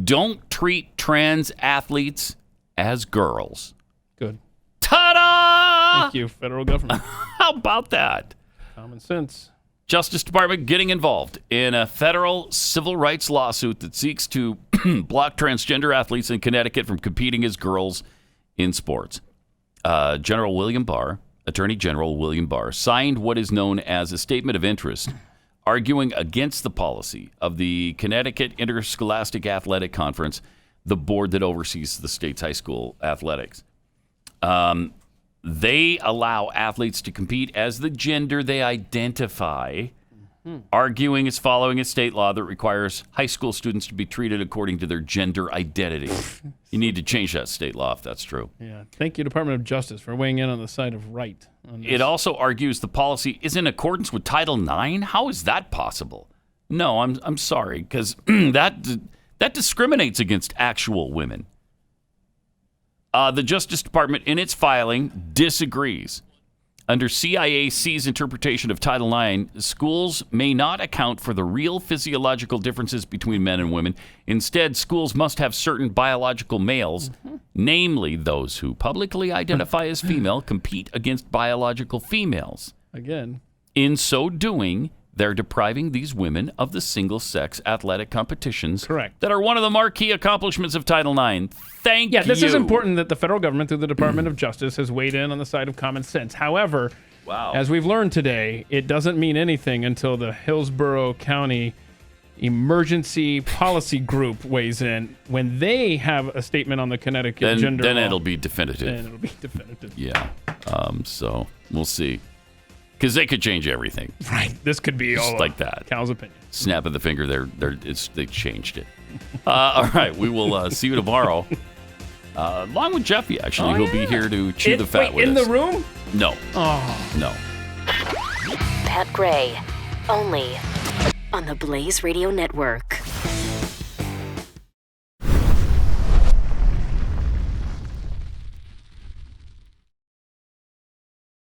Don't treat trans athletes as girls. Good. Ta-da! Thank you, federal government. How about that? Common sense. Justice Department getting involved in a federal civil rights lawsuit that seeks to block transgender athletes in Connecticut from competing as girls in sports. Attorney General William Barr signed what is known as a statement of interest, arguing against the policy of the Connecticut Interscholastic Athletic Conference, the board that oversees the state's high school athletics. They allow athletes to compete as the gender they identify, arguing it's following a state law that requires high school students to be treated according to their gender identity. You need to change that state law if that's true. Yeah. Thank you, Department of Justice, for weighing in on the side of right. It also argues the policy is in accordance with Title IX. How is that possible? No, I'm sorry, because that discriminates against actual women. The Justice Department, in its filing, disagrees. Under CIAC's interpretation of Title IX, schools may not account for the real physiological differences between men and women. Instead, schools must have certain biological males, namely those who publicly identify as female, compete against biological females. Again. In so doing, they're depriving these women of the single-sex athletic competitions that are one of the marquee accomplishments of Title IX. Thank you. Yeah, this is important that the federal government, through the Department of Justice, has weighed in on the side of common sense. However, as we've learned today, it doesn't mean anything until the Hillsborough County Emergency Policy Group weighs in. When they have a statement on the Connecticut gender then law, it'll be definitive. Then it'll be definitive. Yeah. So we'll see. Because they could change everything. Right. This could be just all like that. Cal's opinion. Snap of the finger. They changed it. All right. We will see you tomorrow. Along with Jeffy, actually. He'll be here to chew the fat with us. In the room? No. Oh. No. Pat Gray. Only on the Blaze Radio Network.